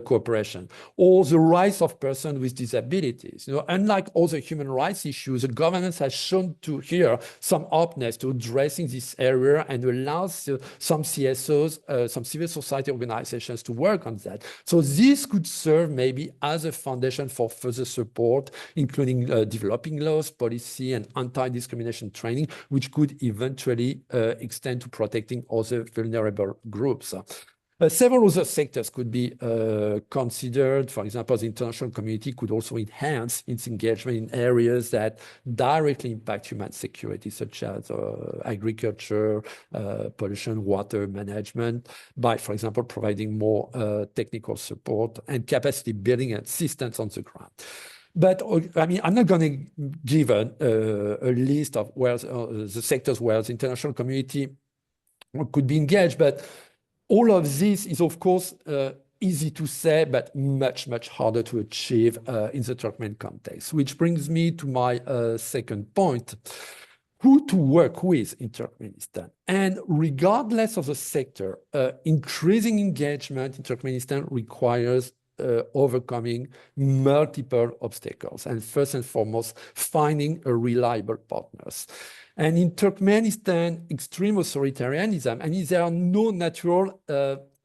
cooperation, or the rights of persons with disabilities. You know, unlike other human rights issues, the government has shown to here some openness to addressing this area and allows some CSOs, some civil society organizations to work on that. So this could serve maybe as a foundation for further support, including developing laws, policy, and anti-discrimination training, which could eventually extend to protecting other vulnerable groups. Several other sectors could be considered. For example, the international community could also enhance its engagement in areas that directly impact human security, such as agriculture, pollution, water management, by, for example, providing more technical support and capacity building and assistance on the ground. But I mean, I'm not going to give a list of where the sectors where the international community could be engaged, but all of this is, of course, easy to say, but much, much harder to achieve in the Turkmen context, which brings me to my second point. Who to work with in Turkmenistan. And regardless of the sector, increasing engagement in Turkmenistan requires overcoming multiple obstacles, and first and foremost, finding a reliable partners. And in Turkmenistan, extreme authoritarianism, and there are no natural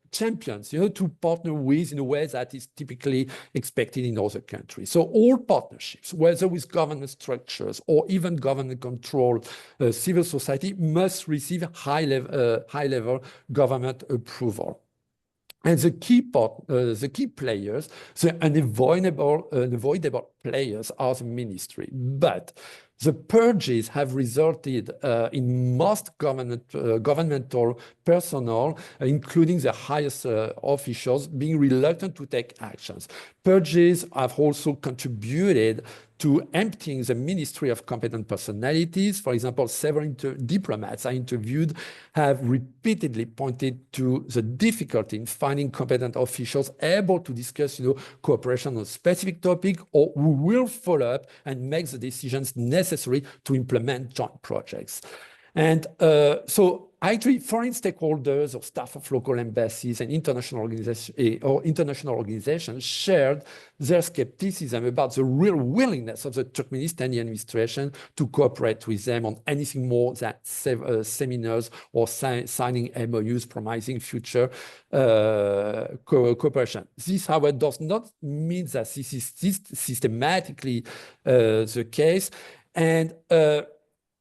champions, you know, to partner with in a way that is typically expected in other countries. So all partnerships, whether with government structures or even government-controlled civil society, must receive high-level government approval. And the key players, the unavoidable players are the ministry. But the purges have resulted in most governmental personnel, including the highest officials, being reluctant to take actions. Purges have also contributed to emptying the Ministry of competent personalities. For example, several diplomats I interviewed have repeatedly pointed to the difficulty in finding competent officials able to discuss, cooperation on a specific topic, or who will follow up and make the decisions necessary to implement joint projects. And so actually, foreign stakeholders or staff of local embassies and international organizations shared their skepticism about the real willingness of the Turkmenistani administration to cooperate with them on anything more than seminars or signing MOUs promising future cooperation. This, however, does not mean that this is systematically the case. And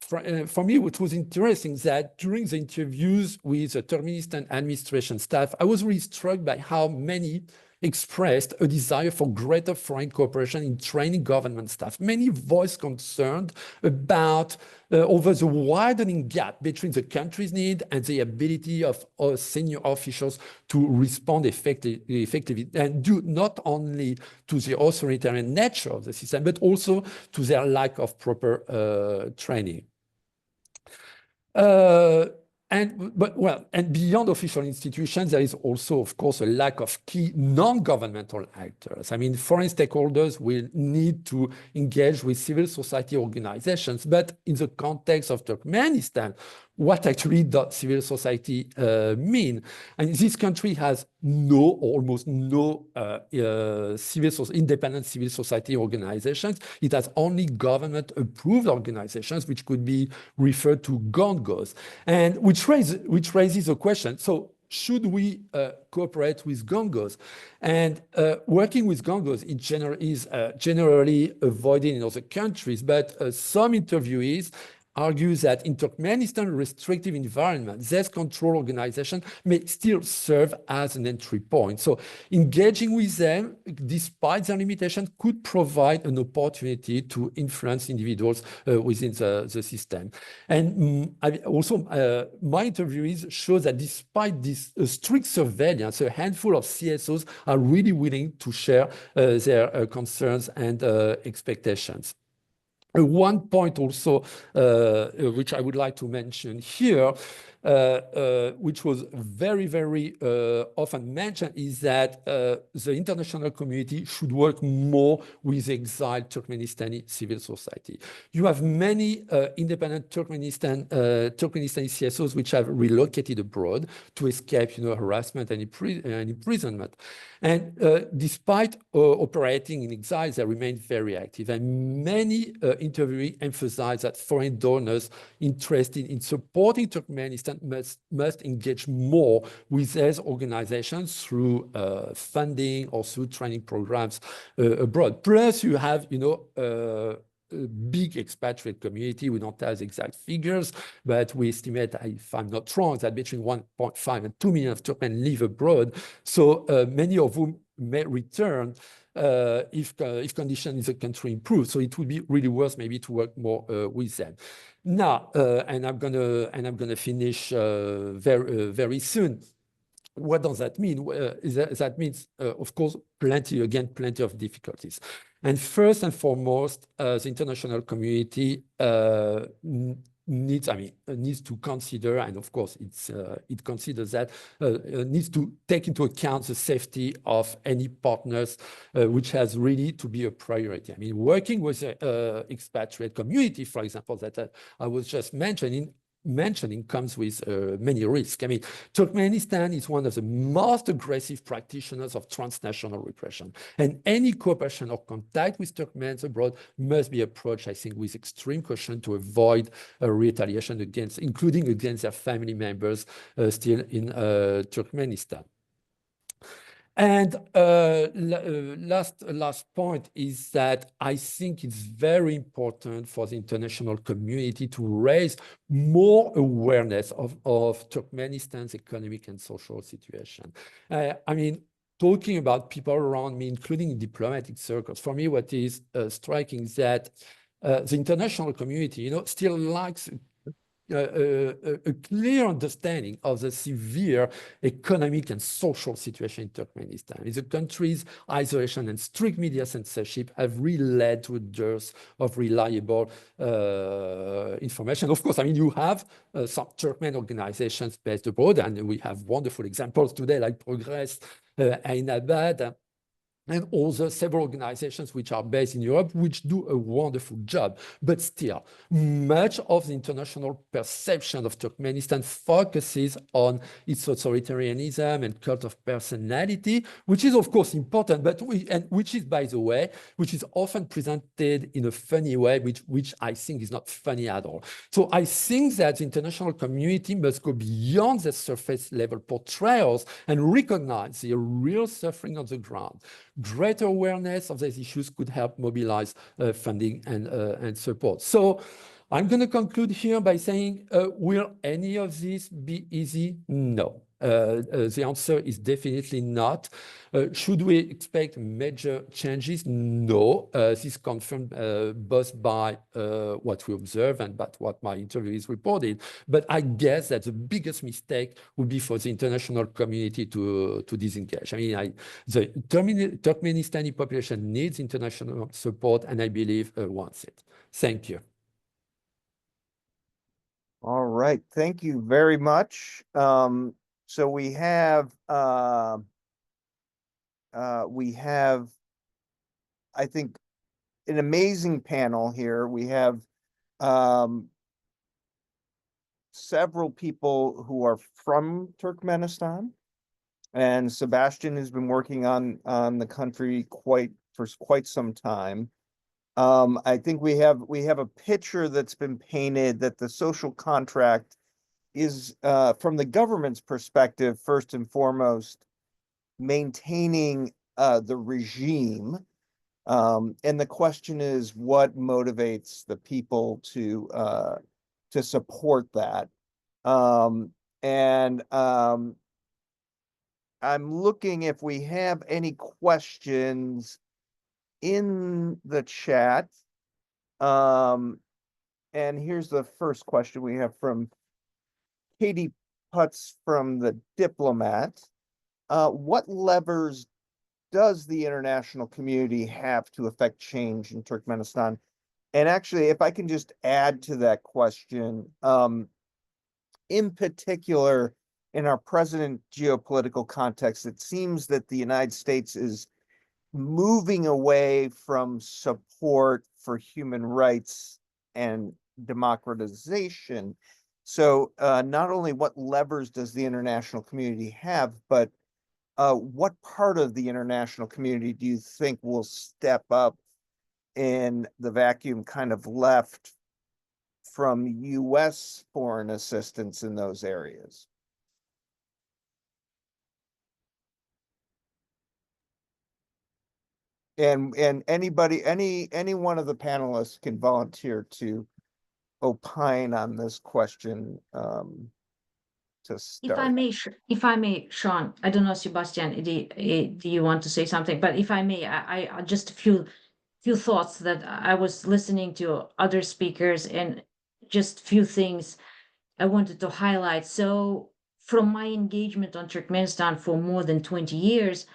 for me, what was interesting that during the interviews with the Turkmenistan administration staff, I was really struck by how many expressed a desire for greater foreign cooperation in training government staff. Many voiced concern about over the widening gap between the country's need and the ability of senior officials to respond effectively, and due not only to the authoritarian nature of the system, but also to their lack of proper training. And beyond official institutions, there is also, of course, a lack of key non-governmental actors. I mean, foreign stakeholders will need to engage with civil society organizations, but in the context of Turkmenistan, what actually does civil society mean? And this country has no, or almost no, independent civil society organizations. It has only government-approved organizations, which could be referred to gongos, and which raises a question. So, should we cooperate with gongos? And working with gongos in general is generally avoided in other countries, but some interviewees argues that in Turkmenistan restrictive environment, these control organizations may still serve as an entry point. So engaging with them, despite their limitations, could provide an opportunity to influence individuals within the system. And my interviewees show that despite this strict surveillance, a handful of CSOs are really willing to share their concerns and expectations. One point also, which I would like to mention here, which was very, very often mentioned, is that the international community should work more with exiled Turkmenistani civil society. You have many independent Turkmenistani CSOs which have relocated abroad to escape, harassment and imprisonment. And despite operating in exile, they remain very active. And many interviewees emphasize that foreign donors interested in supporting Turkmenistan must engage more with these organizations through funding or through training programs abroad. Plus, you have, a big expatriate community. We don't have exact figures, but we estimate, if I'm not wrong, that between 1.5 and 2 million of Turkmen live abroad. So many of whom may return if conditions in the country improve. So it would be really worth maybe to work more with them. Now, and I'm gonna finish very soon. What does that mean? That means, of course, plenty of difficulties. And first and foremost, the international community needs to consider, and of course, it considers that, needs to take into account the safety of any partners, which has really to be a priority. I mean, working with the expatriate community, for example, that I was just mentioning comes with many risks. I mean, Turkmenistan is one of the most aggressive practitioners of transnational repression, and any cooperation or contact with Turkmens abroad must be approached, I think, with extreme caution to avoid retaliation including against their family members still in Turkmenistan. And last point is that I think it's very important for the international community to raise more awareness of Turkmenistan's economic and social situation. I mean, talking about people around me, including in diplomatic circles, for me, what is striking is that the international community, still lacks a clear understanding of the severe economic and social situation in Turkmenistan. The country's isolation and strict media censorship have really led to a dearth of reliable information. Of course, I mean, you have some Turkmen organizations based abroad, and we have wonderful examples today like Progress, Ainabad, and also several organizations which are based in Europe, which do a wonderful job. But still, much of the international perception of Turkmenistan focuses on its authoritarianism and cult of personality, which is of course important, but which is, by the way, which is often presented in a funny way, which I think is not funny at all. So I think that the international community must go beyond the surface level portrayals and recognize the real suffering on the ground. Greater awareness of these issues could help mobilize funding and support. So I'm going to conclude here by saying, will any of this be easy? No. The answer is definitely not. Should we expect major changes? No. This is confirmed both by what we observe and by what my interviewees reported. But I guess that the biggest mistake would be for the international community to disengage. I mean, the Turkmenistani population needs international support, and I believe wants it. Thank you. All right, thank you very much. So we have, I think, an amazing panel here. We have several people who are from Turkmenistan, and Sebastian has been working on the country for quite some time. I think we have a picture that's been painted that the social contract is, from the government's perspective, first and foremost, maintaining the regime. And the question is, what motivates the people to support that? I'm looking if we have any questions in the chat. And here's the first question we have from Katie Putz from The Diplomat. What levers does the international community have to affect change in Turkmenistan? And actually, if I can just add to that question, in particular, in our present geopolitical context, it seems that the United States is moving away from support for human rights and democratization. So not only what levers does the international community have, but what part of the international community do you think will step up in the vacuum kind of left from US foreign assistance in those areas? And anybody, any one of the panelists can volunteer to opine on this question to start. If I may, Sean, I don't know, Sebastian, do you want to say something? But if I may, I just a few thoughts that I was listening to other speakers, and just few things I wanted to highlight. So from my engagement on Turkmenistan for more than 20 years,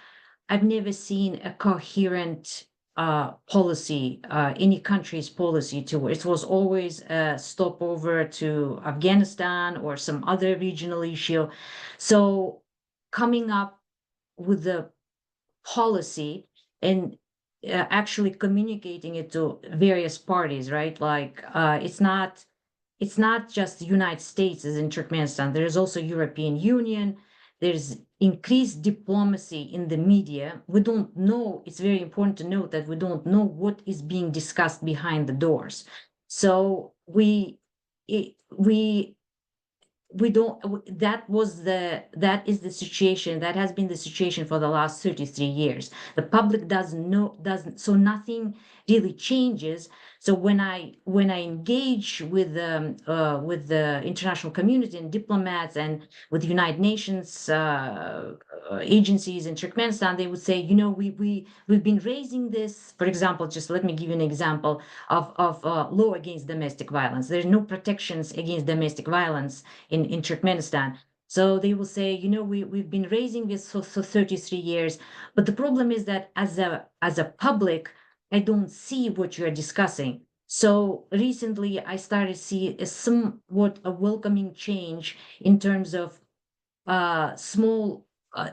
I've never seen a coherent policy, any country's policy to it. It was always a stopover to Afghanistan or some other regional issue. So coming up with the policy and actually communicating it to various parties, right? Like it's not just the United States is in Turkmenistan. There is also European Union. There's increased diplomacy in the media. We don't know, it's very important to note that we don't know what is being discussed behind the doors. So we don't, that is the situation, that has been the situation for the last 33 years. The public doesn't, so nothing really changes. So when I engage with the international community and diplomats and with United Nations agencies in Turkmenistan, they would say, you know, we've been raising this. For example, just let me give you an example of law against domestic violence. There's no protections against domestic violence in Turkmenistan. So they will say, you know, we've been raising this for 33 years, but the problem is that as a public, I don't see what you're discussing. So recently I started to see a somewhat a welcoming change in terms of small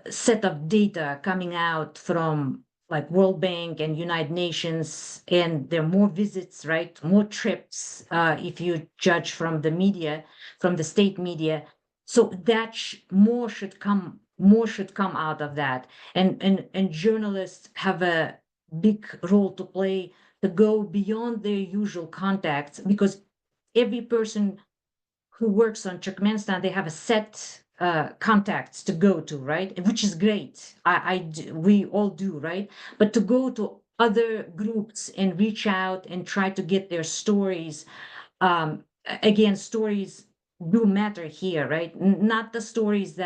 set of data coming out from like World Bank and United Nations, and there are more visits, right? More trips, if you judge from the media, from the state media. So that more should come out of that. And journalists have a big role to play to go beyond their usual contacts, because every person who works on Turkmenistan, they have a set contacts to go to, right? Which is great. We all do, right? But to go to other groups and reach out and try to get their stories, again, stories do matter here, right? Not the stories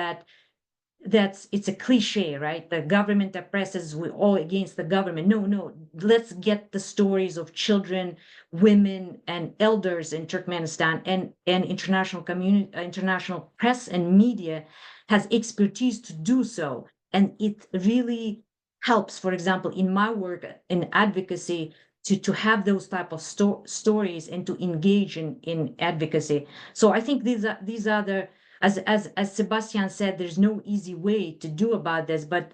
it's a cliche, right? The government oppresses, we're all against the government. No, let's get the stories of children, women, and elders in Turkmenistan, and international community, international press and media has expertise to do so. And it really helps, for example, in my work in advocacy, to have those type of stories and to engage in advocacy. So I think these are the, as Sebastian said, there's no easy way to go about this, but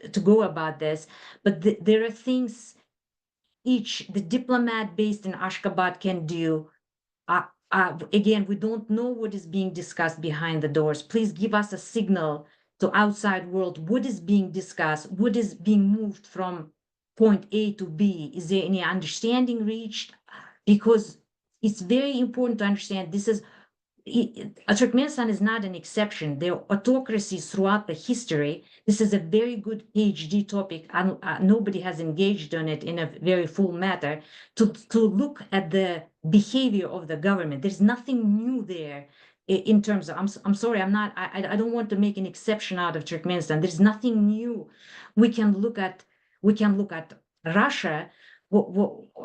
there are things the diplomat based in Ashgabat can do. Again, we don't know what is being discussed behind the doors. Please give us a signal to outside world. What is being discussed? What is being moved from point A to B? Is there any understanding reached? Because it's very important to understand Turkmenistan is not an exception. There are autocracies throughout the history. This is a very good PhD topic. Nobody has engaged on it in a very full matter to look at the behavior of the government. There's nothing new there in terms of, I'm sorry, I don't want to make an exception out of Turkmenistan. There's nothing new. We can look at Russia,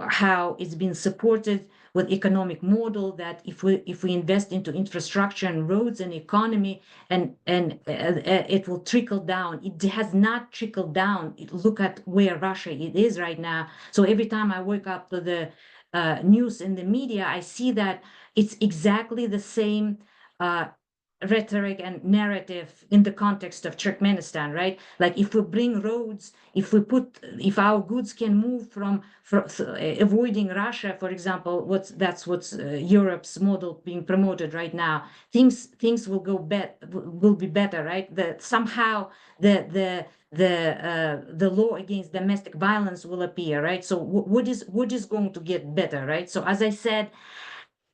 how it's been supported with economic model, that if we invest into infrastructure and roads and economy, and it will trickle down. It has not trickled down. Look at where Russia it is right now. So every time I wake up to the news in the media, I see that it's exactly the same rhetoric and narrative in the context of Turkmenistan, right? Like if we bring roads, if our goods can move from avoiding Russia, for example, that's what's Europe's model being promoted right now. Things will be better, right? That somehow the law against domestic violence will appear, right? So what is going to get better, right? So as I said,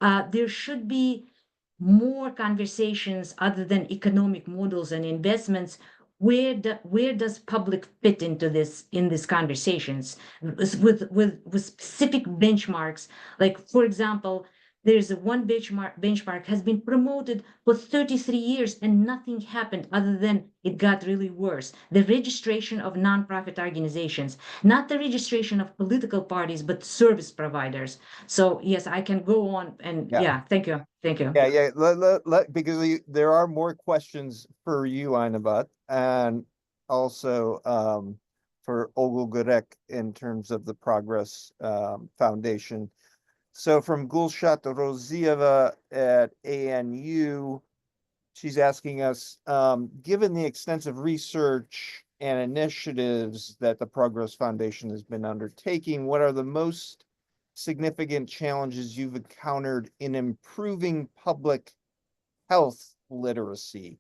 there should be more conversations other than economic models and investments. Where does public fit into this in these conversations with specific benchmarks? Like, for example, there's one benchmark has been promoted for 33 years and nothing happened other than it got really worse. The registration of nonprofit organizations, not the registration of political parties, but service providers. So yes, I can go on and Yeah. thank you. Yeah. Because there are more questions for you, Inabat, and also for Ogul Gurek in terms of the Progress Foundation. So from Gulshat Rozieva at ANU, she's asking us, given the extensive research and initiatives that the Progress Foundation has been undertaking, what are the most significant challenges you've encountered in improving public health literacy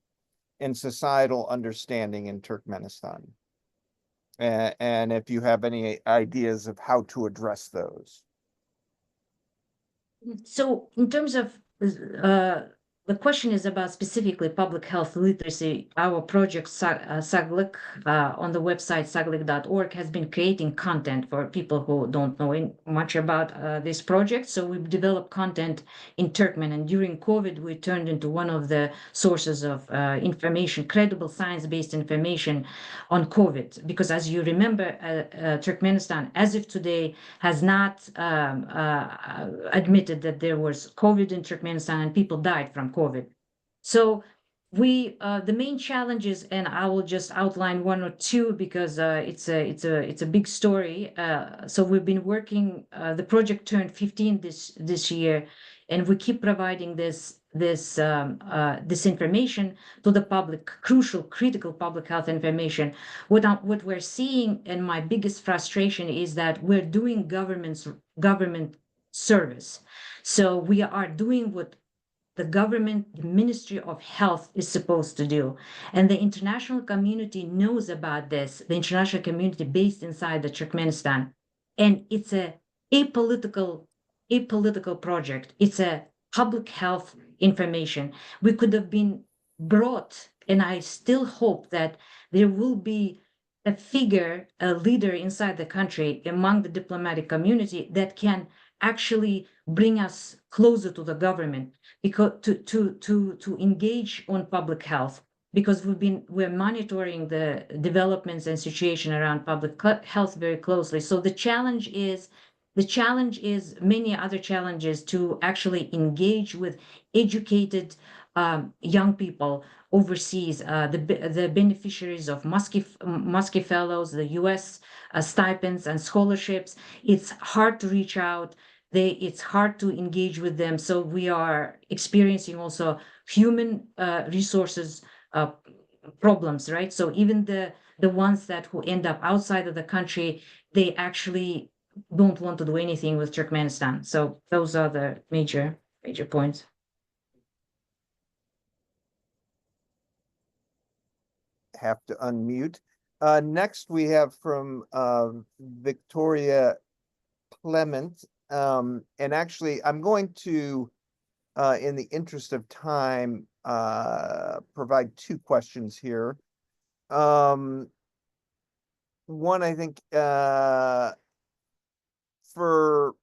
and societal understanding in Turkmenistan? And if you have any ideas of how to address those. So in terms of the question is about specifically public health literacy. Our project Saglik on the website saglik.org has been creating content for people who don't know much about this project. So we've developed content in Turkmen, and during COVID, we turned into one of the sources of information, credible science-based information on COVID. Because as you remember, Turkmenistan, as of today, has not admitted that there was COVID in Turkmenistan and people died from COVID. So the main challenges, and I will just outline one or two because it's a big story. So we've been working. The project turned 15 this year, and we keep providing this information to the public, crucial, critical public health information. What we're seeing, and my biggest frustration, is that we're doing government service. So we are doing what the government, the Ministry of Health, is supposed to do. And the international community knows about this, the international community based inside the Turkmenistan. And it's a apolitical project. It's a public health information. We could have been brought, and I still hope that there will be a figure, a leader inside the country, among the diplomatic community, that can actually bring us closer to the government, because to engage on public health, because we're monitoring the developments and situation around public health very closely. So the challenge is many other challenges to actually engage with educated young people overseas, the beneficiaries of Muskie Fellows, the U.S. Stipends and scholarships. It's hard to reach out. It's hard to engage with them. So we are experiencing also human resources problems, right? So even the ones who end up outside of the country, they actually don't want to do anything with Turkmenistan. So those are the major points. Have to unmute. Next we have from Victoria Clement. And actually, I'm going to, in the interest of time, provide two questions here. One, I think, for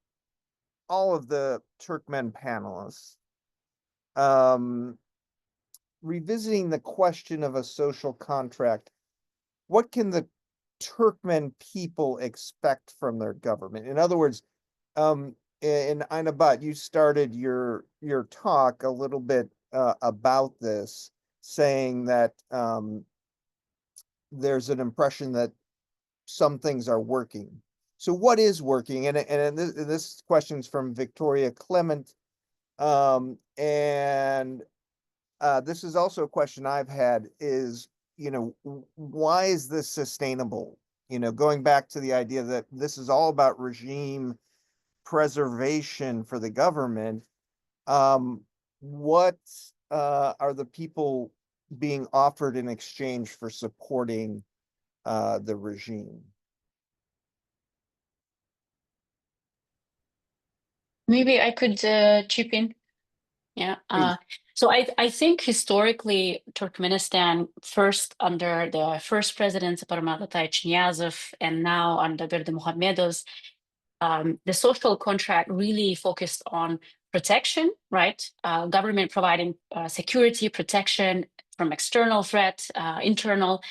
all of the Turkmen panelists, revisiting the question of a social contract, what can the Turkmen people expect from their government? In other words, in Inabat, you started your talk a little bit about this, saying that there's an impression that some things are working. So what is working? And this question's from Victoria Clement, and this is also a question I've had, is, why is this sustainable? Going back to the idea that this is all about regime preservation for the government. What are the people being offered in exchange for supporting the regime? Maybe I could chip in. Yeah. So I think historically Turkmenistan, first under the first president Parmadatai Chinyazov, and now under Berdimuhamedov's, the social contract really focused on protection, right? Government providing security, protection from external threat, internal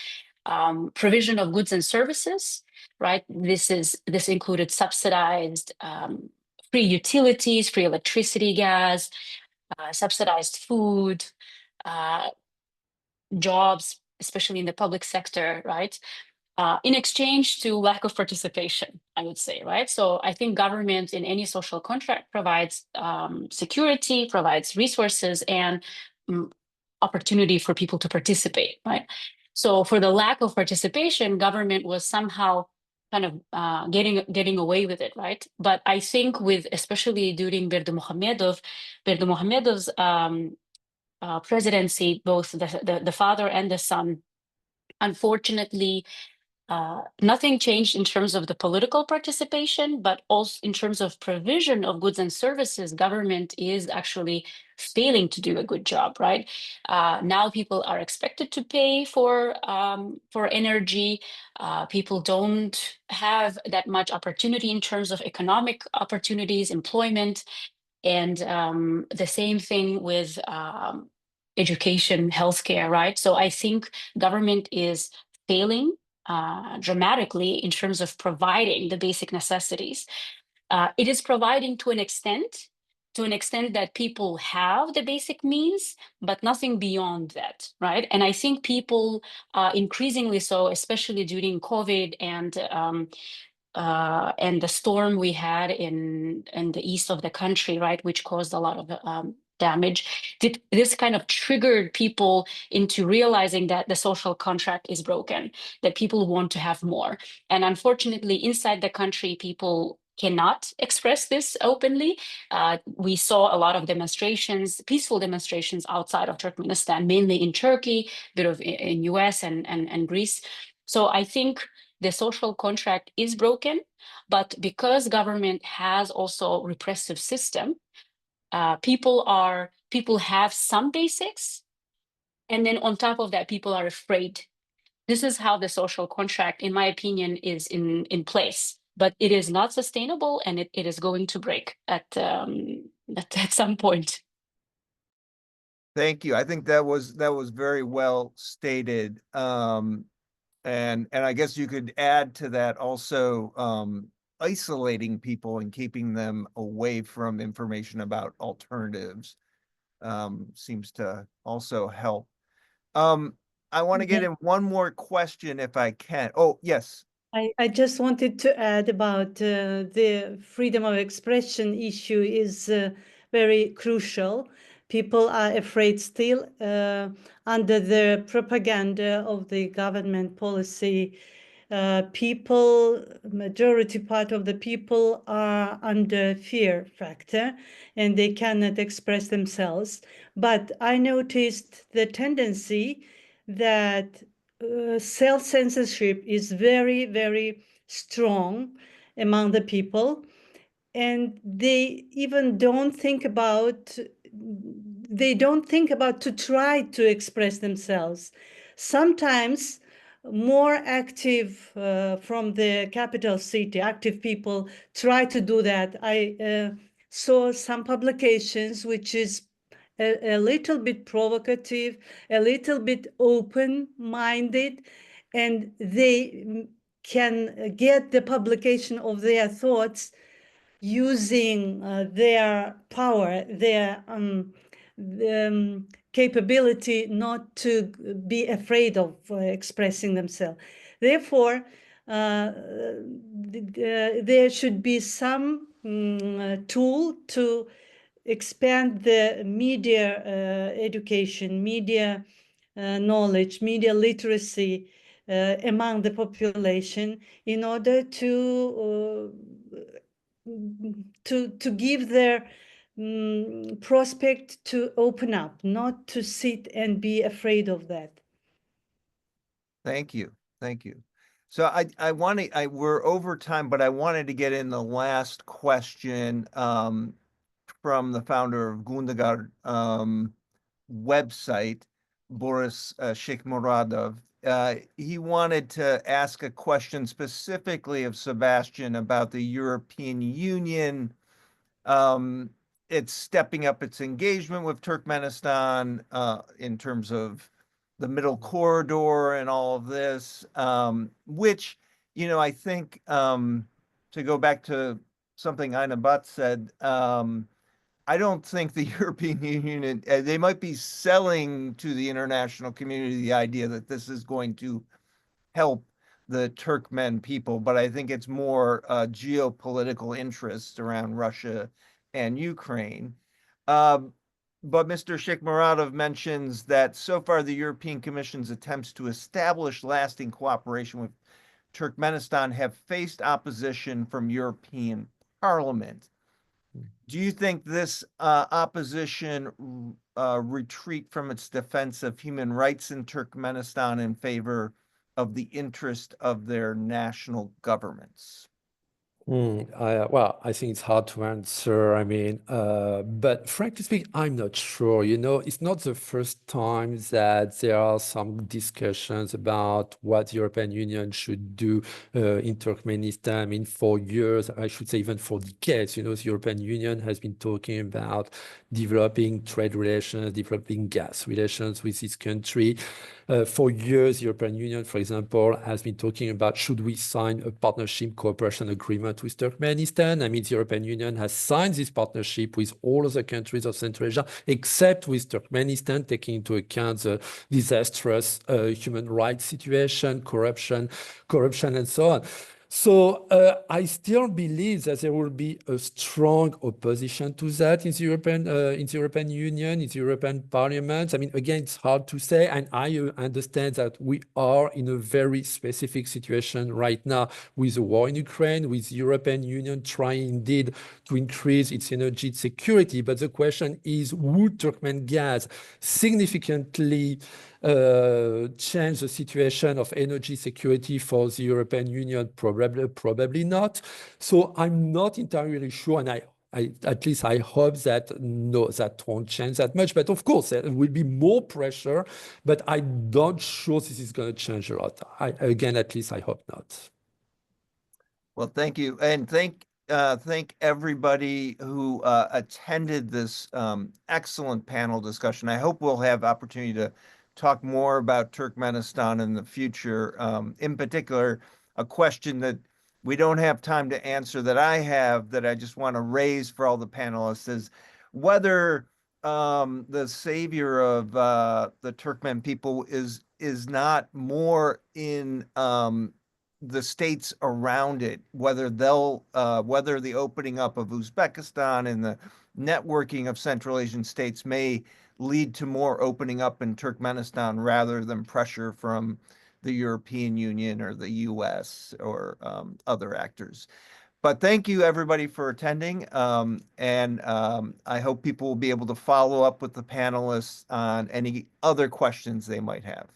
provision of goods and services, right? This included subsidized free utilities, free electricity, gas, subsidized food, jobs, especially in the public sector, right? In exchange to lack of participation, I would say, right? So I think government in any social contract provides security, provides resources, and opportunity for people to participate, right? So for the lack of participation, government was somehow kind of getting away with it, right? But I think especially during Berdimuhamedov's presidency, both the father and the son, unfortunately, nothing changed in terms of the political participation, but also in terms of provision of goods and services. Government is actually failing to do a good job, right? Now people are expected to pay for energy. People don't have that much opportunity in terms of economic opportunities, employment, and the same thing with education, healthcare, right? So I think government is failing dramatically in terms of providing the basic necessities. It is providing to an extent that people have the basic means, but nothing beyond that, right? And I think people increasingly so, especially during COVID and the storm we had in the east of the country, right, which caused a lot of damage. This kind of triggered people into realizing that the social contract is broken, that people want to have more. And unfortunately, inside the country, people cannot express this openly. We saw a lot of demonstrations, peaceful demonstrations outside of Turkmenistan, mainly in Turkey, a bit of in US and Greece. So I think the social contract is broken, but because government has also repressive system, people have some basics, and then on top of that, people are afraid. This is how the social contract, in my opinion, is in place, but it is not sustainable, and it is going to break at some point. Thank you. I think that was very well stated. And I guess you could add to that also isolating people and keeping them away from information about alternatives seems to also help. I want to get in one more question if I can. Oh, yes. I just wanted to add about the freedom of expression issue is very crucial. People are afraid still under the propaganda of the government policy. Majority part of the people are under fear factor and they cannot express themselves. But I noticed the tendency that self-censorship is very, very strong among the people, and they even don't think about to try to express themselves. Sometimes more active from the capital city, active people try to do that. I saw some publications which is a little bit provocative, a little bit open-minded, and they can get the publication of their thoughts using their power, their capability not to be afraid of expressing themselves. Therefore, there should be some tool to expand the media education, media knowledge, media literacy among the population in order to give their prospect to open up, not to sit and be afraid of that. Thank you. Thank you. So we're over time, but I wanted to get in the last question from the founder of Gundagar website, Boris Sheikmuradov. He wanted to ask a question specifically of Sebastian about the European Union. It's stepping up its engagement with Turkmenistan in terms of the middle corridor and all of this, which, I think to go back to something Aina Butt said, I don't think the European Union, they might be selling to the international community the idea that this is going to help the Turkmen people, but I think it's more geopolitical interests around Russia and Ukraine. But Mr. Sheikmuradov mentions that so far the European Commission's attempts to establish lasting cooperation with Turkmenistan have faced opposition from European Parliament. Do you think this opposition retreat from its defense of human rights in Turkmenistan in favor of the interest of their national governments? Well, I think it's hard to answer. I mean, but frankly speaking, I'm not sure. It's not the first time that there are some discussions about what the European Union should do in Turkmenistan. I mean, for years, I should say even for decades, the European Union has been talking about developing trade relations, developing gas relations with this country. For years, the European Union, for example, has been talking about should we sign a partnership cooperation agreement with Turkmenistan. I mean, the European Union has signed this partnership with all other countries of Central Asia, except with Turkmenistan, taking into account the disastrous human rights situation, corruption, and so on. So I still believe that there will be a strong opposition to that in the European Union, in the European Parliament. I mean, again, it's hard to say, and I understand that we are in a very specific situation right now with the war in Ukraine, with the European Union trying indeed to increase its energy security. But the question is, would Turkmen gas significantly change the situation of energy security for the European Union? Probably not. So I'm not entirely sure, and at least I hope that no, that won't change that much. But of course, there will be more pressure, but I'm not sure this is going to change a lot. Again, at least I hope not. Well, thank you. And thank everybody who attended this excellent panel discussion. I hope we'll have opportunity to talk more about Turkmenistan in the future. In particular, a question that we don't have time to answer that I have that I just want to raise for all the panelists is whether the savior of the Turkmen people is not more in the states around it, whether whether the opening up of Uzbekistan and the networking of Central Asian states may lead to more opening up in Turkmenistan rather than pressure from the European Union or the US or other actors. But thank you everybody for attending. I hope people will be able to follow up with the panelists on any other questions they might have.